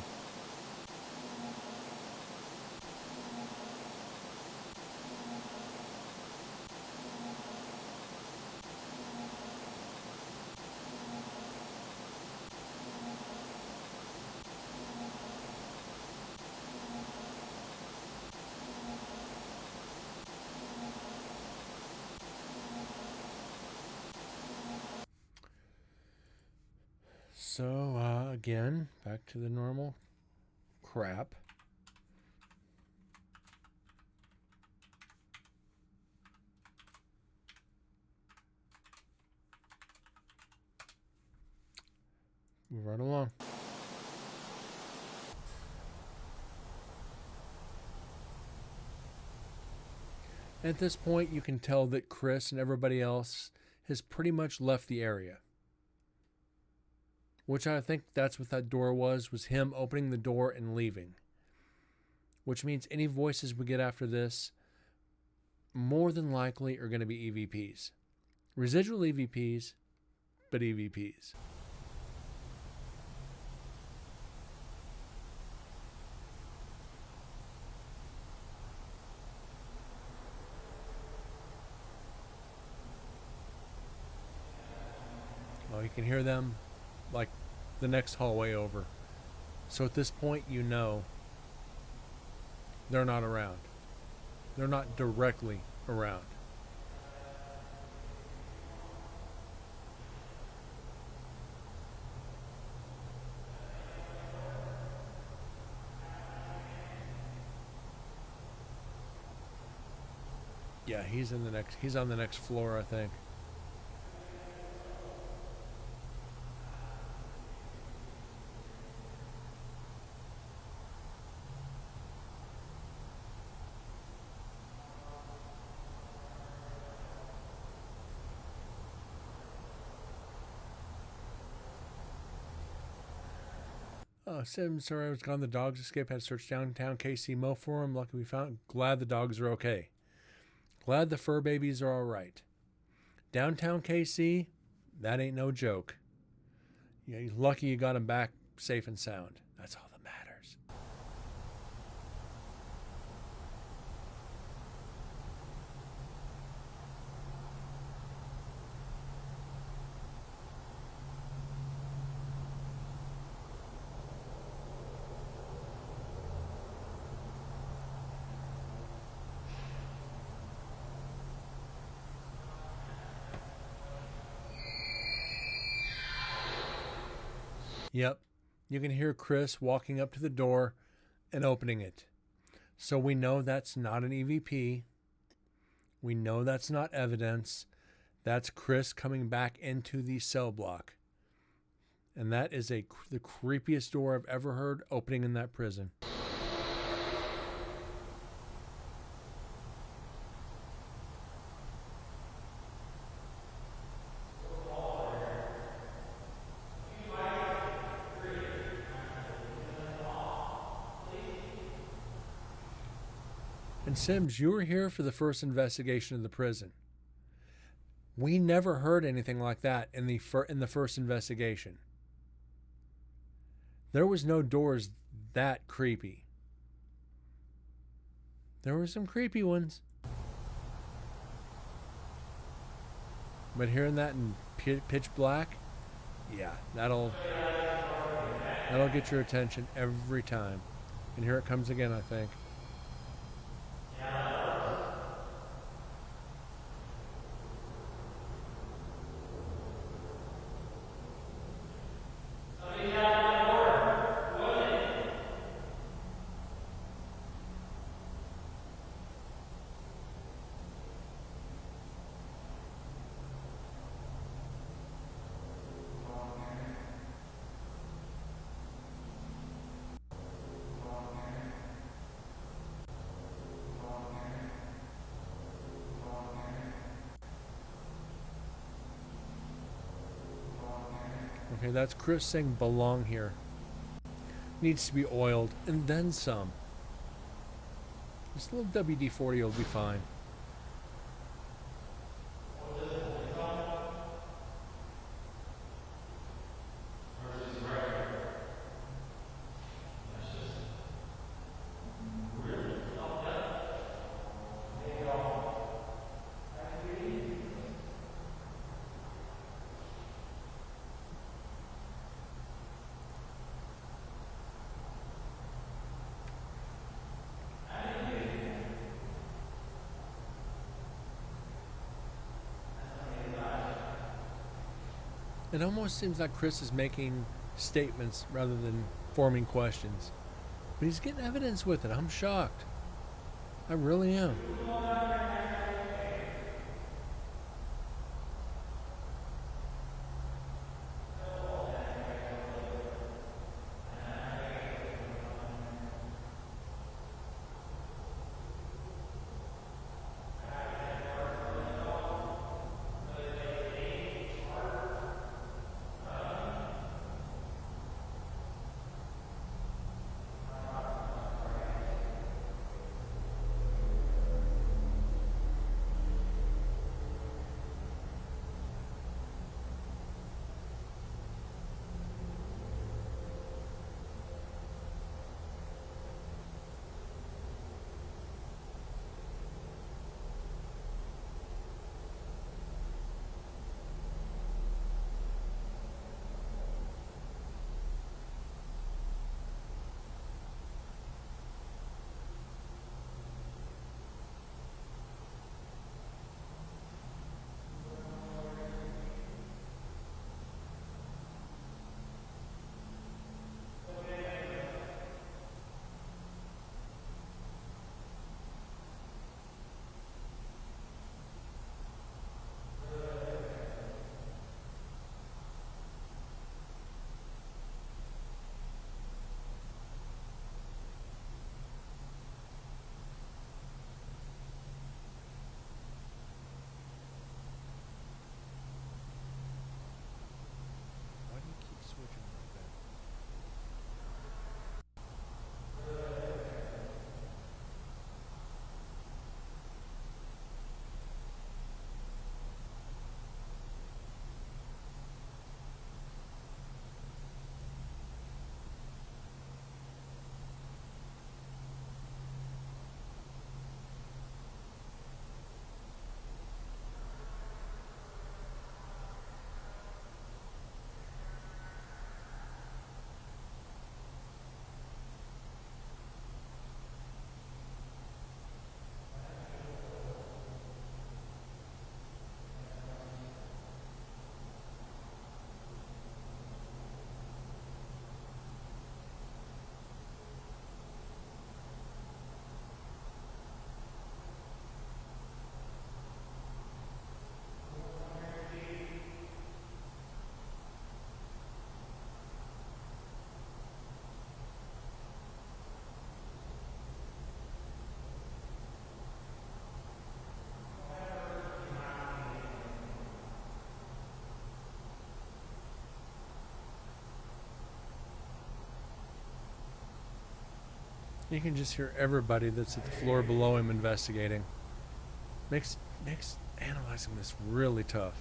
So, again, back to the normal crap. Move right along. At this point, you can tell that Chris and everybody else has pretty much left the area. Which I think that's what that door was him opening the door and leaving. Which means any voices we get after this, more than likely, are going to be EVPs. Residual EVPs, but EVPs. Oh, you can hear them like the next hallway over. So at this point, you know they're not around. They're not directly around. Yeah, he's on the next floor, I think. Sim, sorry I was gone. The dogs escaped. Had to search downtown KC Mo for them. Lucky we found. Glad the dogs are okay. Glad the fur babies are all right. Downtown KC, that ain't no joke. Yeah, you're lucky you got them back safe and sound. That's all that matters. Yep, you can hear Chris walking up to the door and opening it. So we know that's not an EVP. We know that's not evidence. That's Chris coming back into the cell block. And that is the creepiest door I've ever heard opening in that prison. And Sims, you were here for the first investigation of the prison. We never heard anything like that in the first investigation. There was no doors that creepy. There were some creepy ones. But hearing that in pitch black, yeah, that'll get your attention every time. And here it comes again, I think. Okay, that's Chris saying belong here. Needs to be oiled, and then some. This little WD-40 will be fine. It almost seems like Chris is making statements rather than forming questions. But he's getting evidence with it. I'm shocked. I really am. Why do you keep switching like that? You can just hear everybody that's at the floor below him investigating. Makes analyzing this really tough.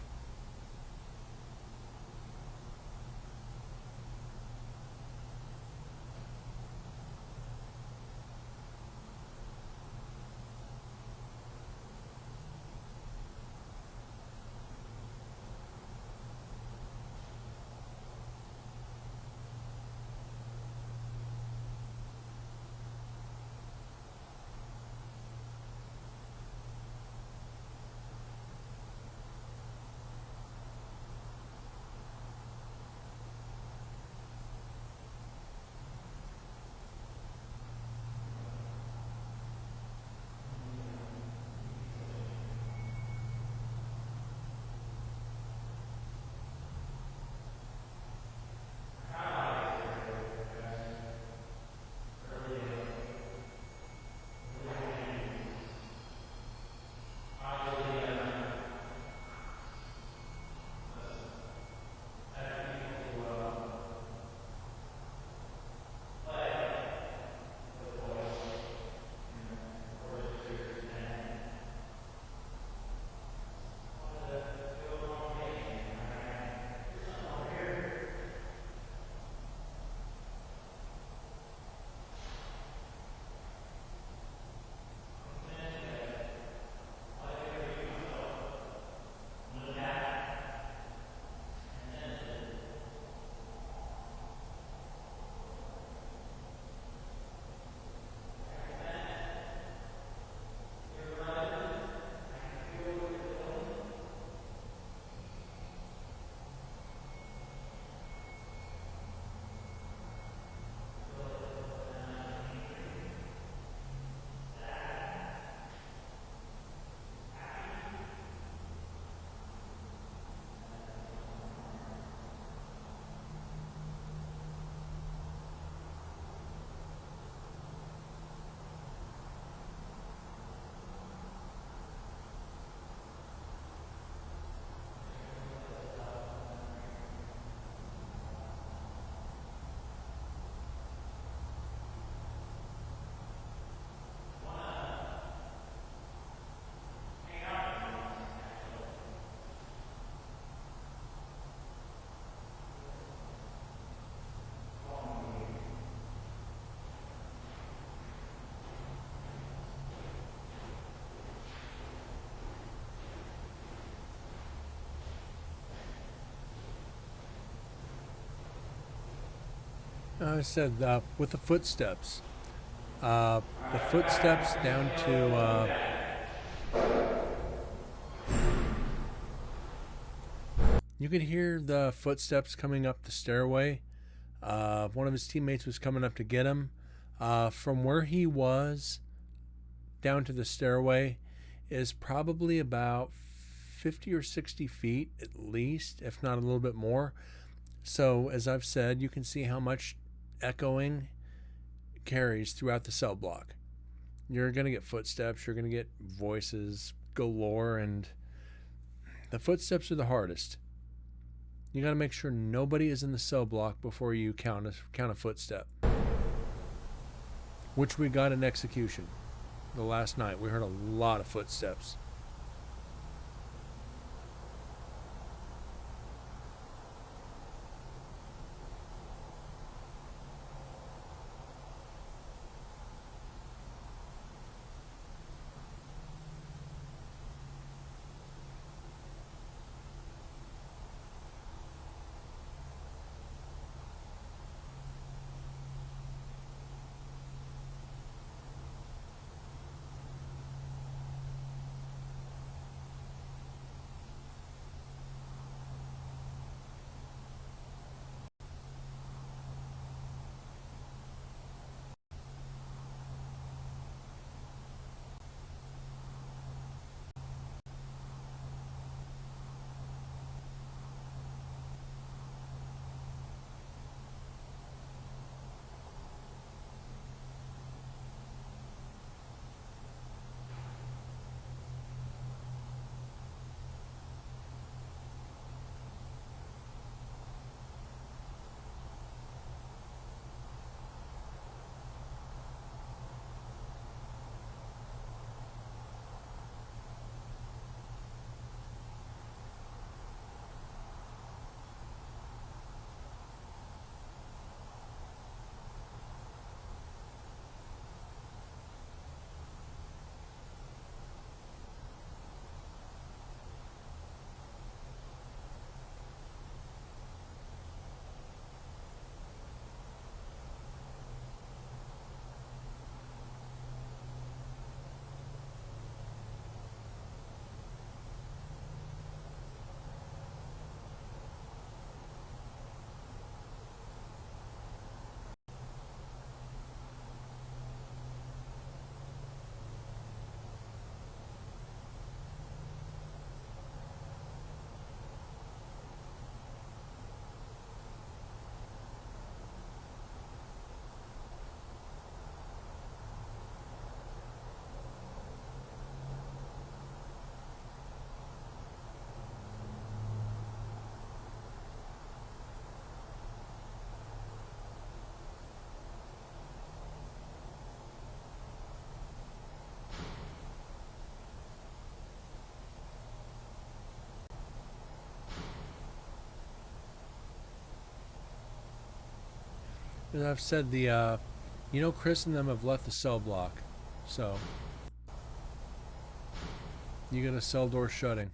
I said with the footsteps. The footsteps down to. You could hear the footsteps coming up the stairway. One of his teammates was coming up to get him. From where he was down to the stairway is probably about 50 or 60 feet at least, if not a little bit more. So, as I've said, you can see how much echoing carries throughout the cell block. You're going to get footsteps, you're going to get voices galore, and the footsteps are the hardest. You got to make sure nobody is in the cell block before you count a footstep. Which we got in execution. The last night, we heard a lot of footsteps. As I've said, Chris and them have left the cell block, so you get a cell door shutting.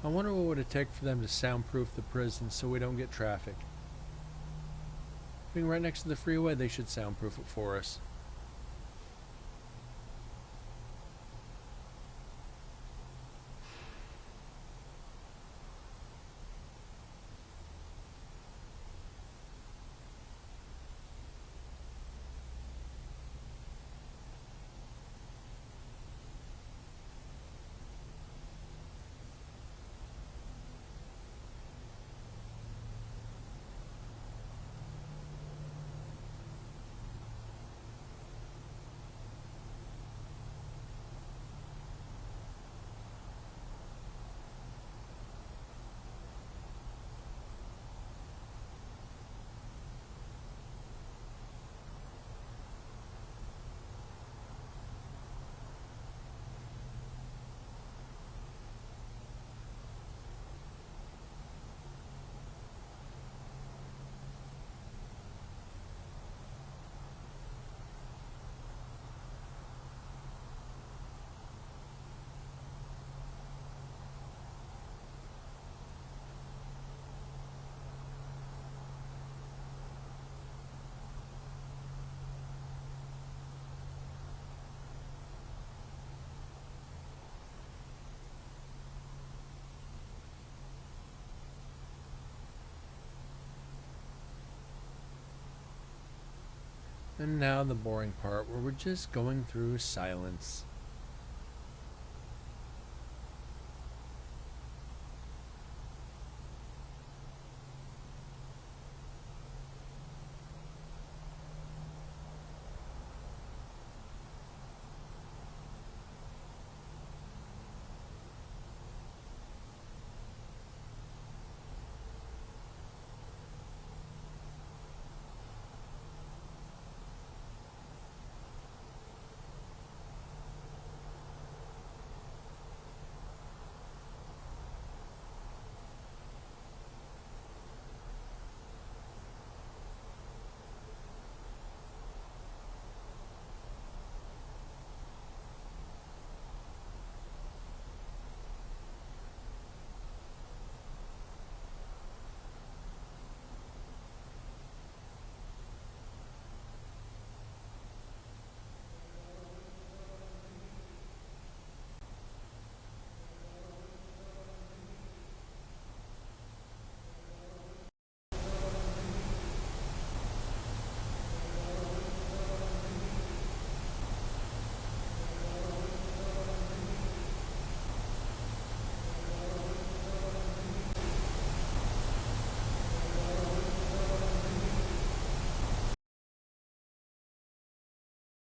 I wonder what would it take for them to soundproof the prison so we don't get traffic. Being right next to the freeway, they should soundproof it for us. And now the boring part where we're just going through silence.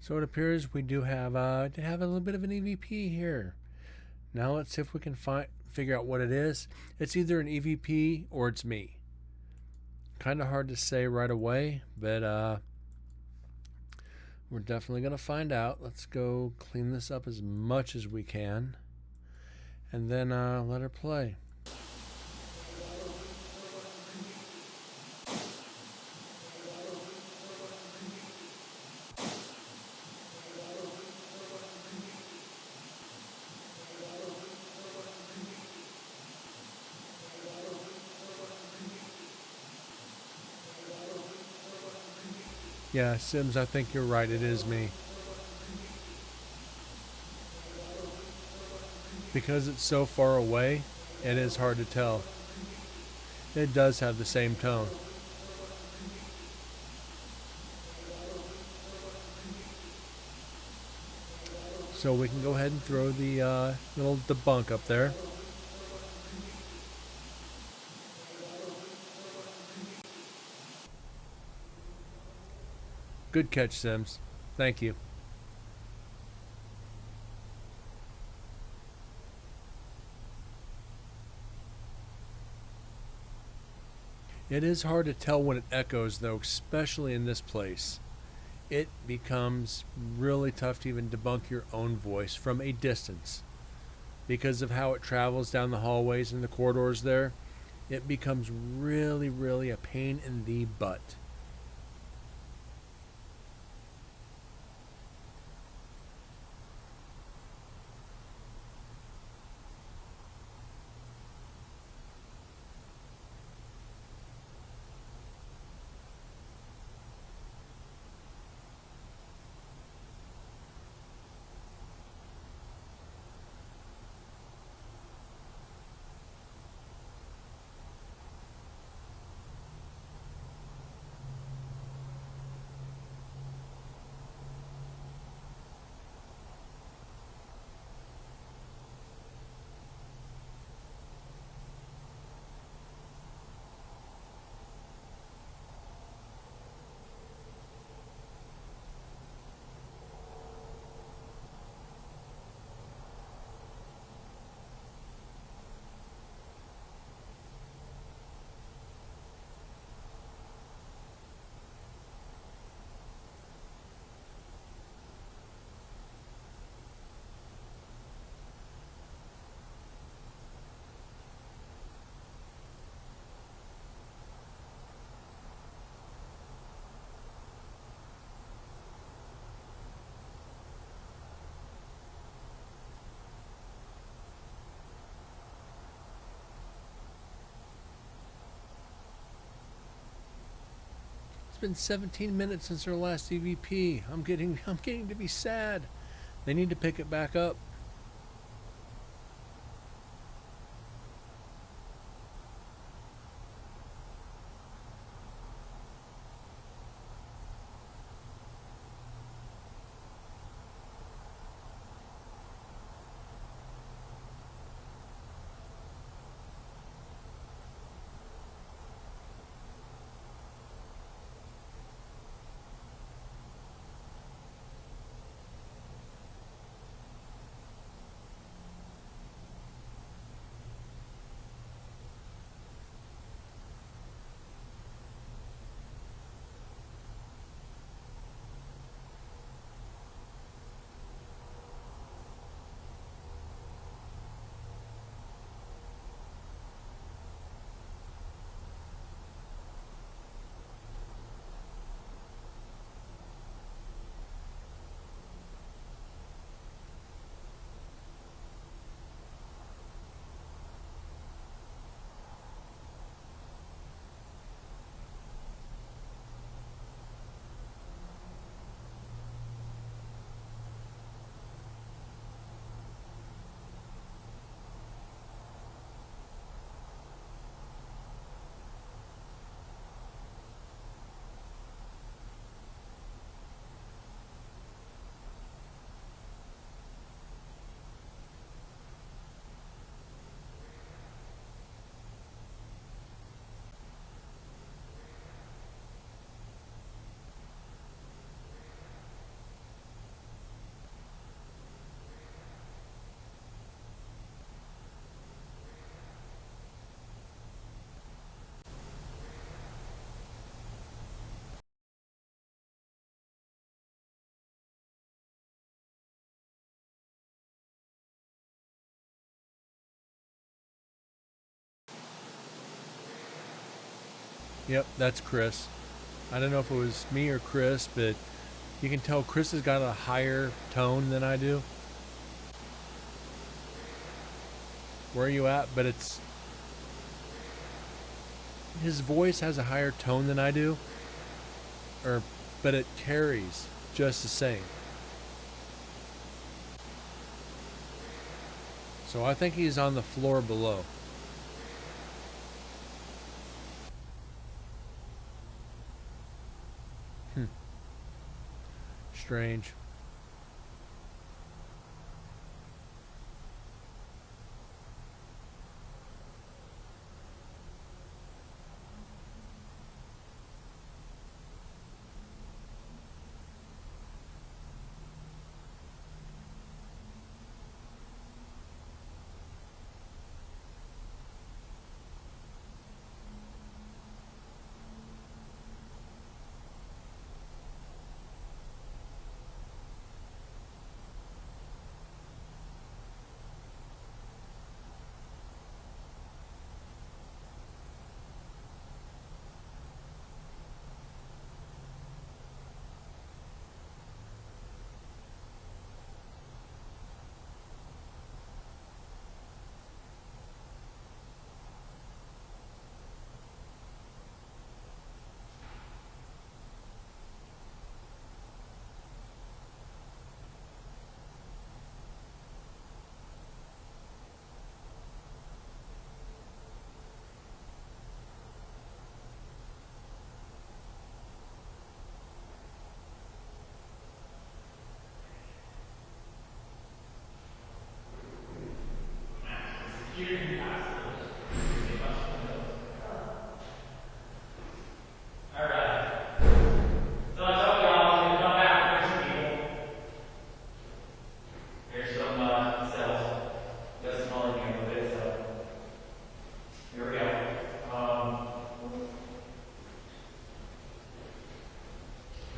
So it appears we do have a little bit of an EVP here. Now let's see if we can figure out what it is. It's either an EVP or it's me. Kind of hard to say right away, but we're definitely going to find out. Let's go clean this up as much as we can, and then let her play. Yeah, Sims, I think you're right. It is me. Because it's so far away, it is hard to tell. It does have the same tone. So we can go ahead and throw the little debunk up there. Good catch, Sims. Thank you. It is hard to tell when it echoes, though, especially in this place. It becomes really tough to even debunk your own voice from a distance. Because of how it travels down the hallways and the corridors there, it becomes really, really a pain in the butt. It's been 17 minutes since our last EVP. I'm getting to be sad. They need to pick it back up. Yep, that's Chris. I don't know if it was me or Chris, but you can tell Chris has got a higher tone than I do. Where are you at? But it's... his voice has a higher tone than I do. But it carries just the same. So I think he's on the floor below. Strange.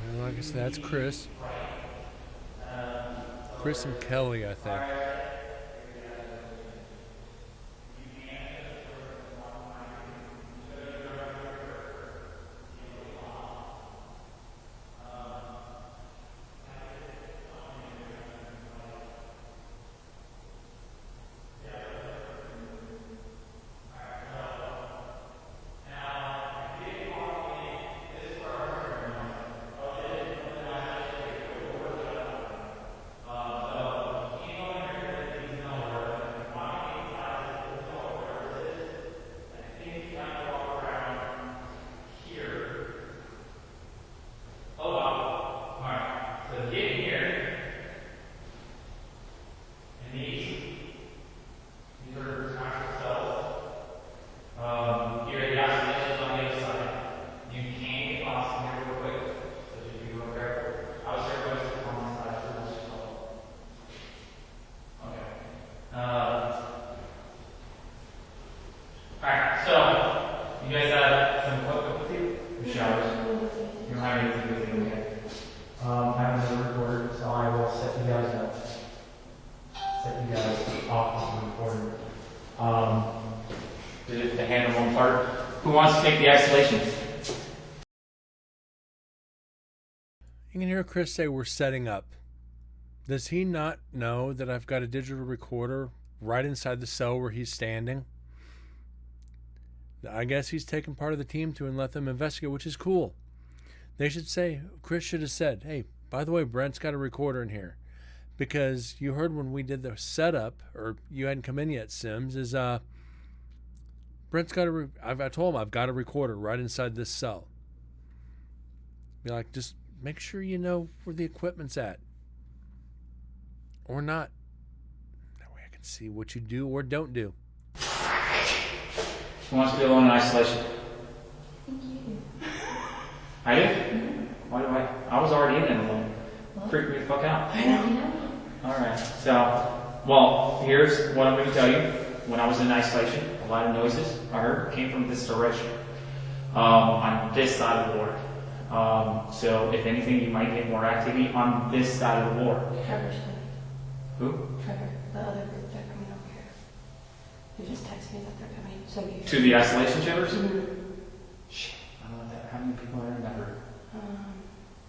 And like I said, that's Chris. Chris and Kelly, I think. The hand on one part. Who wants to take the isolation? You can hear Chris say we're setting up. Does he not know that I've got a digital recorder right inside the cell where he's standing? I guess he's taken part of the team to and let them investigate, which is cool. They should say, Chris should have said, hey, by the way, Brent's got a recorder in here. Because you heard when we did the setup, or you hadn't come in yet, Sims, is Brent's got I told him I've got a recorder right inside this cell. Be like, just make sure you know where the equipment's at. Or not. That way I can see what you do or don't do. Who wants to be alone in isolation? I do? Why do I was already in it alone. Freaked me the fuck out. I know. Alright, so, well, here's what I'm going to tell you. When I was in isolation, a lot of noises I heard came from this direction, on this side of the ward. So, if anything, you might get more activity on this side of the ward. Trevor's Who? Trevor, the other group, they're coming over here. They just texted me that they're coming. So you To the isolation chambers? Mm-hmm. Shit, how many people are in that room?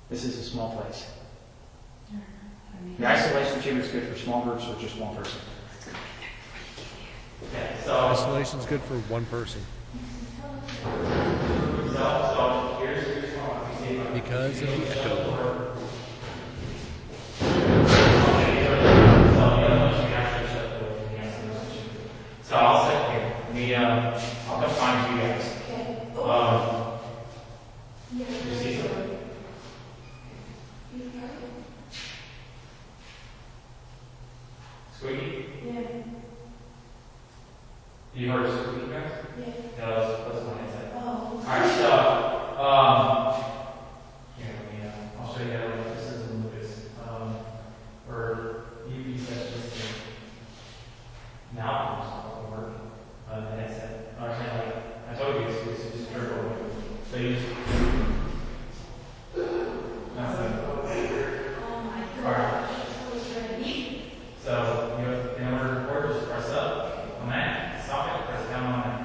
This is a small place. The isolation chamber is good for small groups or just one person. Okay, so Isolation's good for one person. So here's Because of the echo. So I'll sit here. I'll come find you guys. You see something? Squeaky? Yeah. You heard a squeaky guys? Yeah. No, that's my headset. Oh. Alright, so, here, I'll show you how this is in Lucas. For UV sessions, now it's not working on the headset. I told you, it's just turbo. So you just, that's it. Oh my God. Alright. I was ready. So, in order to record, just press up on that, stop it, press down on that.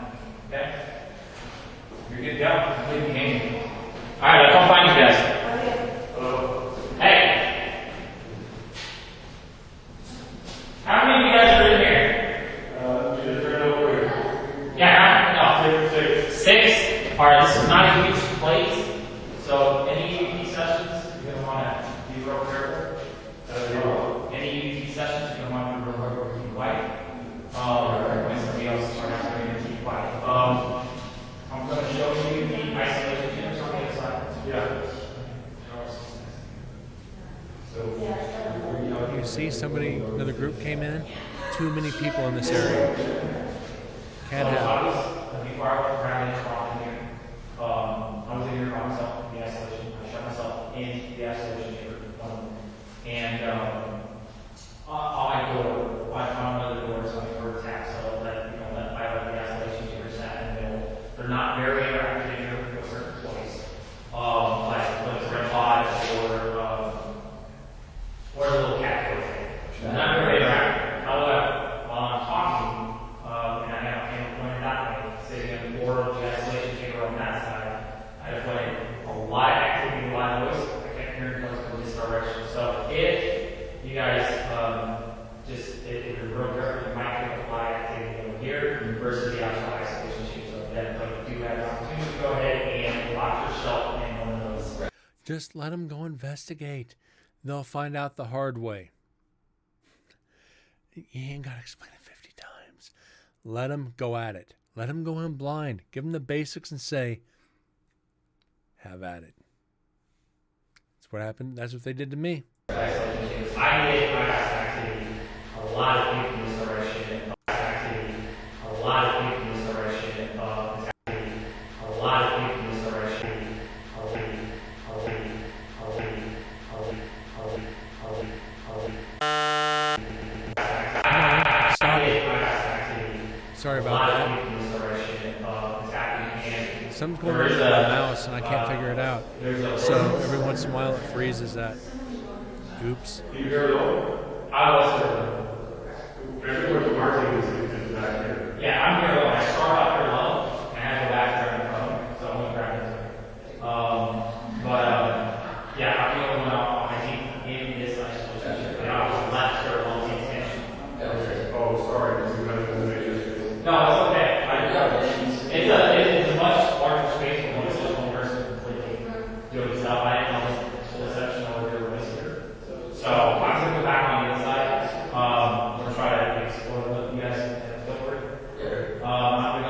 Okay? You're good to go. Complete the game. Alright, I'll come find you guys. Hey! How many of you guys are in here? Yeah, no, 6. Alright, this is not a huge place. So, any UP sessions, you're going to want to be real careful. Any UP sessions, you're going to want to be real quiet. When somebody else is going to keep quiet. I'm going to show you the isolation chamber on the other side. Yeah. You see another group came in? Too many people in this area. Can't have it. Before I went around and walking here, I was in here by myself in the isolation. I shut myself in the isolation chamber. And on my door, I found another door, so I heard tap, so that I let the isolation chamber sat in the middle. They're not very interactive in here to a certain place. Like when it's red light or a little cat door thing. They're not very interactive. However, while I'm talking, and I have a camera pointed that way, sitting in the border of the isolation chamber on that side, I just went a lot of activity, a lot of noise. I kept hearing noise from this direction. So if you guys if you're real careful, you might get a lot of activity over here versus the actual isolation chamber. So then, but you do have an opportunity to go ahead and lock yourself in one of those. Just let them go investigate. They'll find out the hard way. You ain't got to explain it 50 times. Let them go at it. Let them go in blind. Give them the basics and say, have at it. That's what happened. That's what they did to me. I did activity. A lot of people in this direction. Activity. A lot of people in this direction. Activity. A lot of people in this direction. Stop it. Sorry about that. Something's going on with my mouse and I can't figure it out. So every once in a while it freezes that. Oops. Can you hear it all? I was there. There's where the marketing is back here. Yeah, I'm here alone. I start off here alone and I go back there on the phone. So I'm going to grab it. Yeah, I'm the only one on my team in this isolation. And I was left here alone in tension. Oh, sorry. Because you mentioned the majors. No, it's okay. It's a much larger space for one single person completely doing stuff. I didn't know this whole section over here was here. So I'm going to go back on the inside. We're going to try to explore what you guys have feel free. I'm going to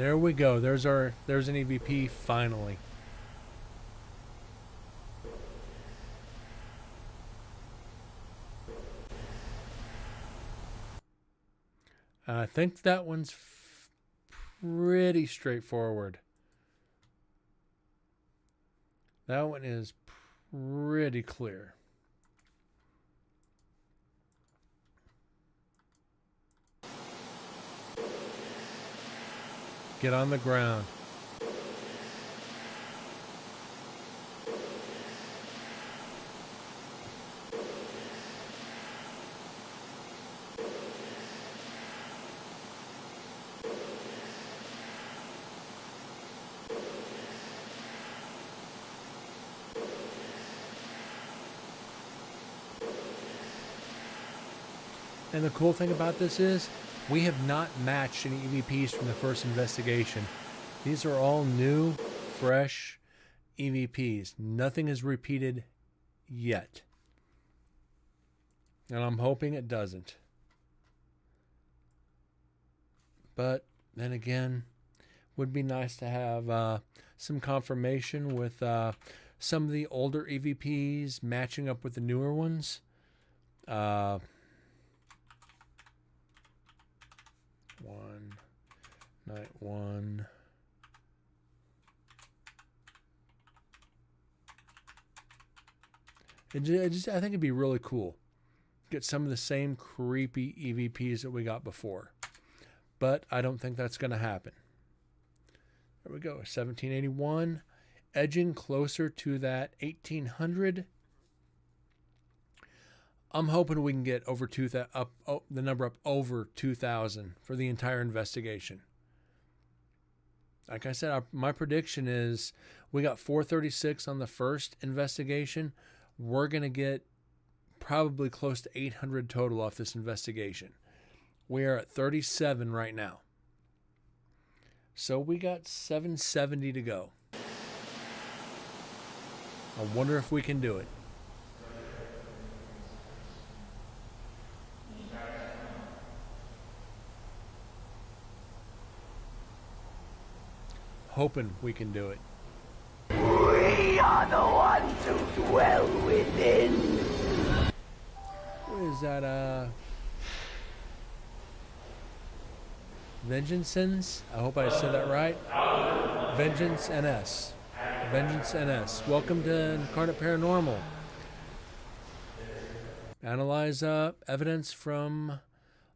There we go. There's an EVP finally. I think that one's pretty straightforward. That one is pretty clear. Get on the ground. And the cool thing about this is we have not matched any EVPs from the first investigation. These are all new, fresh EVPs. Nothing is repeated yet. And I'm hoping it doesn't. But then again, would be nice to have some confirmation with some of the older EVPs matching up with the newer ones. Night one. I think it'd be really cool. Get some of the same creepy EVPs that we got before. But I don't think that's going to happen. There we go. 1781. Edging closer to that 1800. I'm hoping we can get over the number up over 2,000 for the entire investigation. Like I said, my prediction is we got 436 on the first investigation. We're going to get probably close to 800 total off this investigation. We are at 37 right now. So we got 770 to go. I wonder if we can do it. Hoping we can do it. We are the ones who dwell within. What is that, Vengeance? I hope I said that right. Vengeance NS. Vengeance NS. Welcome to Incarnate Paranormal. Analyze evidence from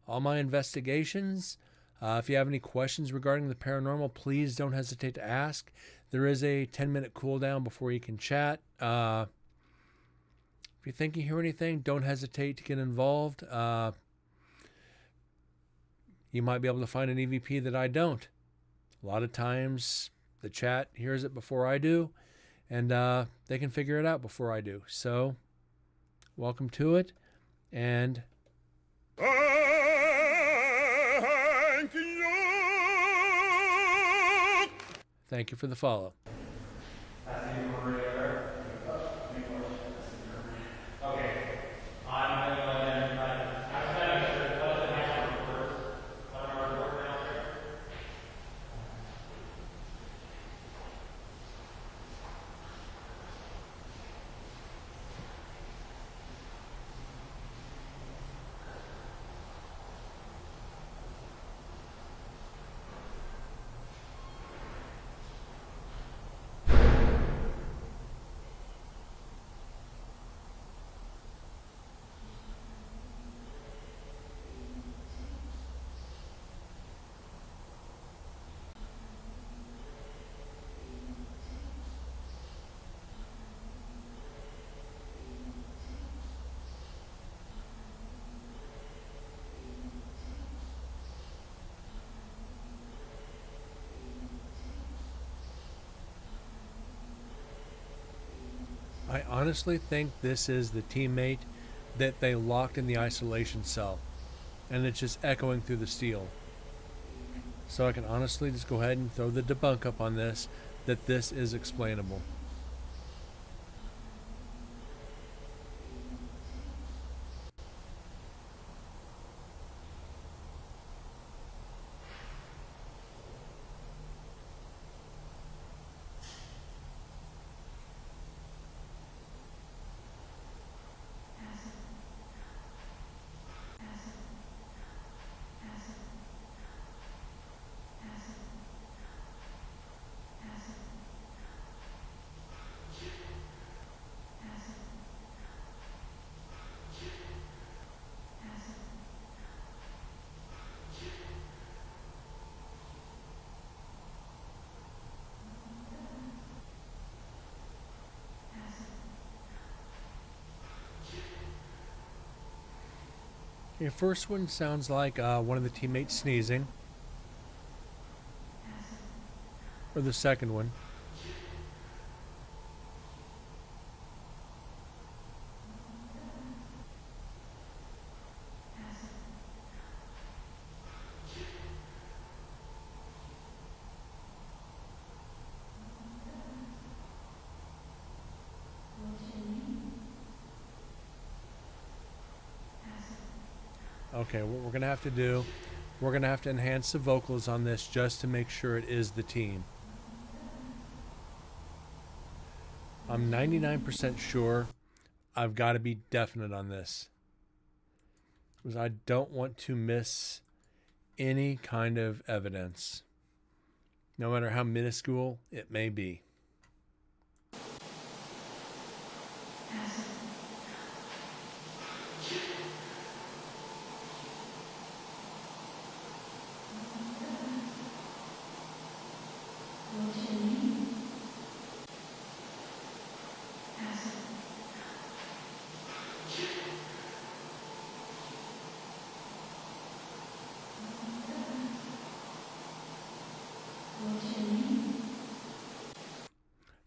all my investigations. If you have any questions regarding the paranormal, please don't hesitate to ask. There is a 10-minute cooldown before you can chat. If you think you hear anything, don't hesitate to get involved. You might be able to find an EVP that I don't. A lot of times the chat hears it before I do, and they can figure it out before I do. So, welcome to it, and thank you for the follow. I honestly think this is the teammate that they locked in the isolation cell, and it's just echoing through the steel. So I can honestly just go ahead and throw the debunk up on this, that this is explainable. The first one sounds like one of the teammates sneezing. Or the second one. Okay, what we're going to have to do, we're going to have to enhance the vocals on this just to make sure it is the team. I'm 99% sure. I've got to be definite on this, because I don't want to miss any kind of evidence, no matter how minuscule it may be.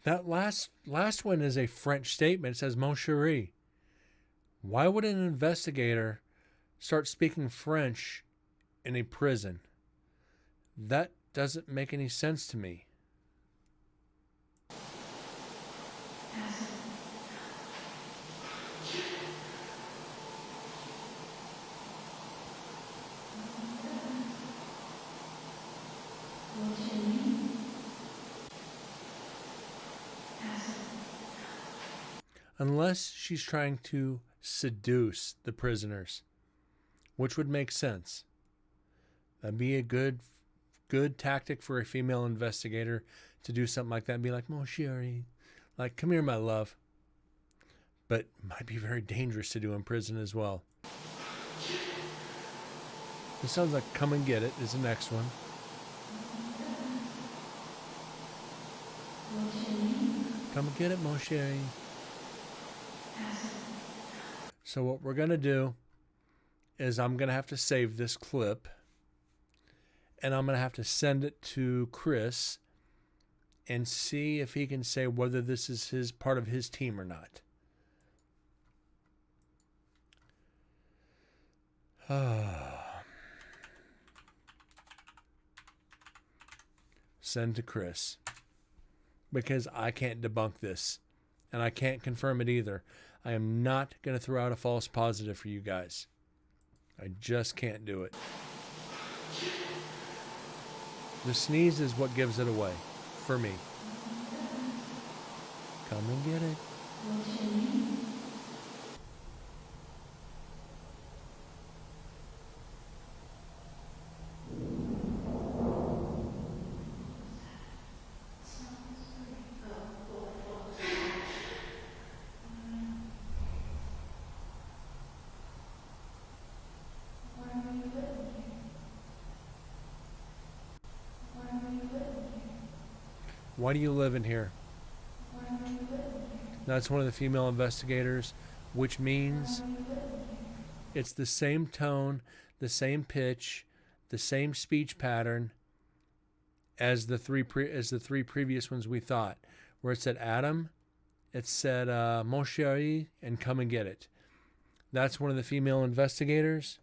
That last one is a French statement. It says "Mon chéri." Why would an investigator start speaking French in a prison? That doesn't make any sense to me. Unless she's trying to seduce the prisoners, which would make sense. That'd be a good tactic for a female investigator to do something like that and be like, "Mon chéri," like, "Come here, my love." But might be very dangerous to do in prison as well. This sounds like "Come and Get It" is the next one. Come and get it, mon chéri. So what we're going to do is I'm going to have to save this clip, and I'm going to have to send it to Chris and see if he can say whether this is his part of his team or not. Send to Chris, because I can't debunk this, and I can't confirm it either. I am not going to throw out a false positive for you guys. I just can't do it. The sneeze is what gives it away for me. Come and get it. Why do you live in here? That's one of the female investigators, which means it's the same tone, the same pitch, the same speech pattern as the three previous ones we thought, where it said Adam, it said Mon chéri, and come and get it. That's one of the female investigators.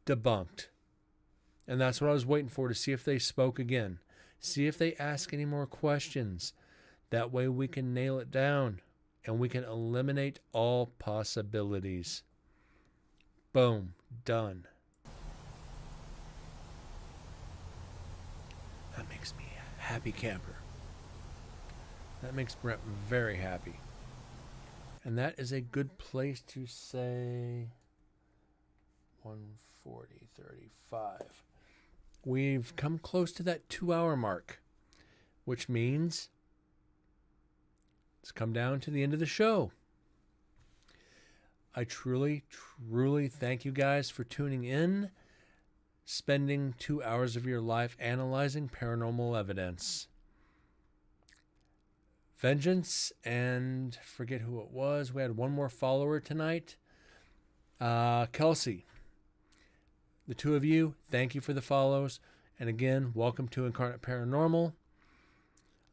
Debunked. And that's what I was waiting for, to see if they spoke again. See if they ask any more questions. That way we can nail it down and we can eliminate all possibilities. Boom. Done. That makes me a happy camper. That makes Brent very happy. And that is a good place to say 1:40:35. We've come close to that 2-hour mark, which means it's come down to the end of the show. I truly, truly thank you guys for tuning in, spending 2 hours of your life analyzing paranormal evidence. Vengeance, and forget who it was. We had one more follower tonight. Kelsey. The two of you, thank you for the follows. And again, welcome to Incarnate Paranormal.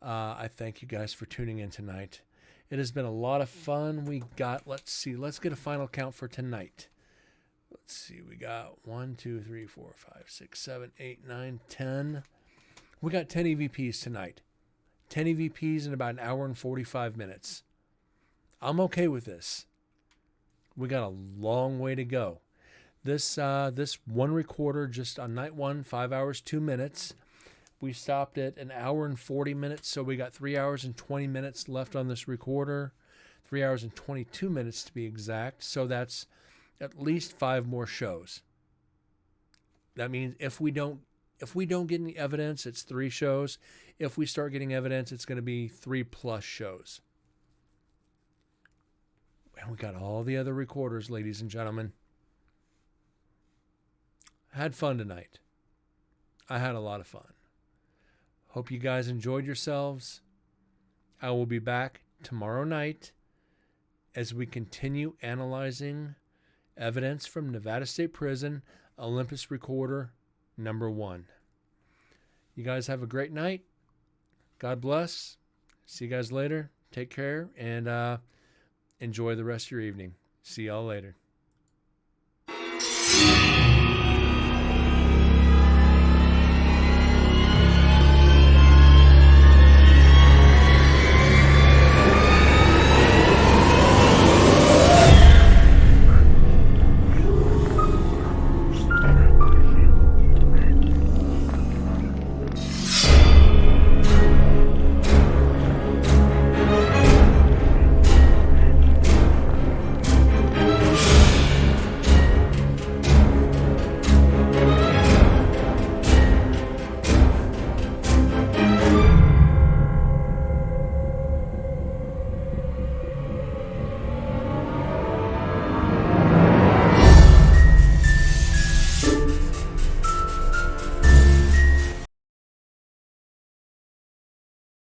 I thank you guys for tuning in tonight. It has been a lot of fun. We got, let's get a final count for tonight. Let's see, we got 1, 2, 3, 4, 5, 6, 7, 8, 9, 10. We got 10 EVPs tonight. 10 EVPs in about an hour and 45 minutes. I'm okay with this. We got a long way to go. This one recorder just on night 1, 5 hours, 2 minutes. We stopped at an hour and 40 minutes, so we got 3 hours and 20 minutes left on this recorder. 3 hours and 22 minutes to be exact. So that's at least 5 more shows. That means if we don't get any evidence, it's 3 shows. If we start getting evidence, it's going to be 3+ shows. And we got all the other recorders, ladies and gentlemen. I had fun tonight. I had a lot of fun. Hope you guys enjoyed yourselves. I will be back tomorrow night as we continue analyzing evidence from Nevada State Prison, Olympus Recorder number 1. You guys have a great night. God bless. See you guys later. Take care and enjoy the rest of your evening. See y'all later.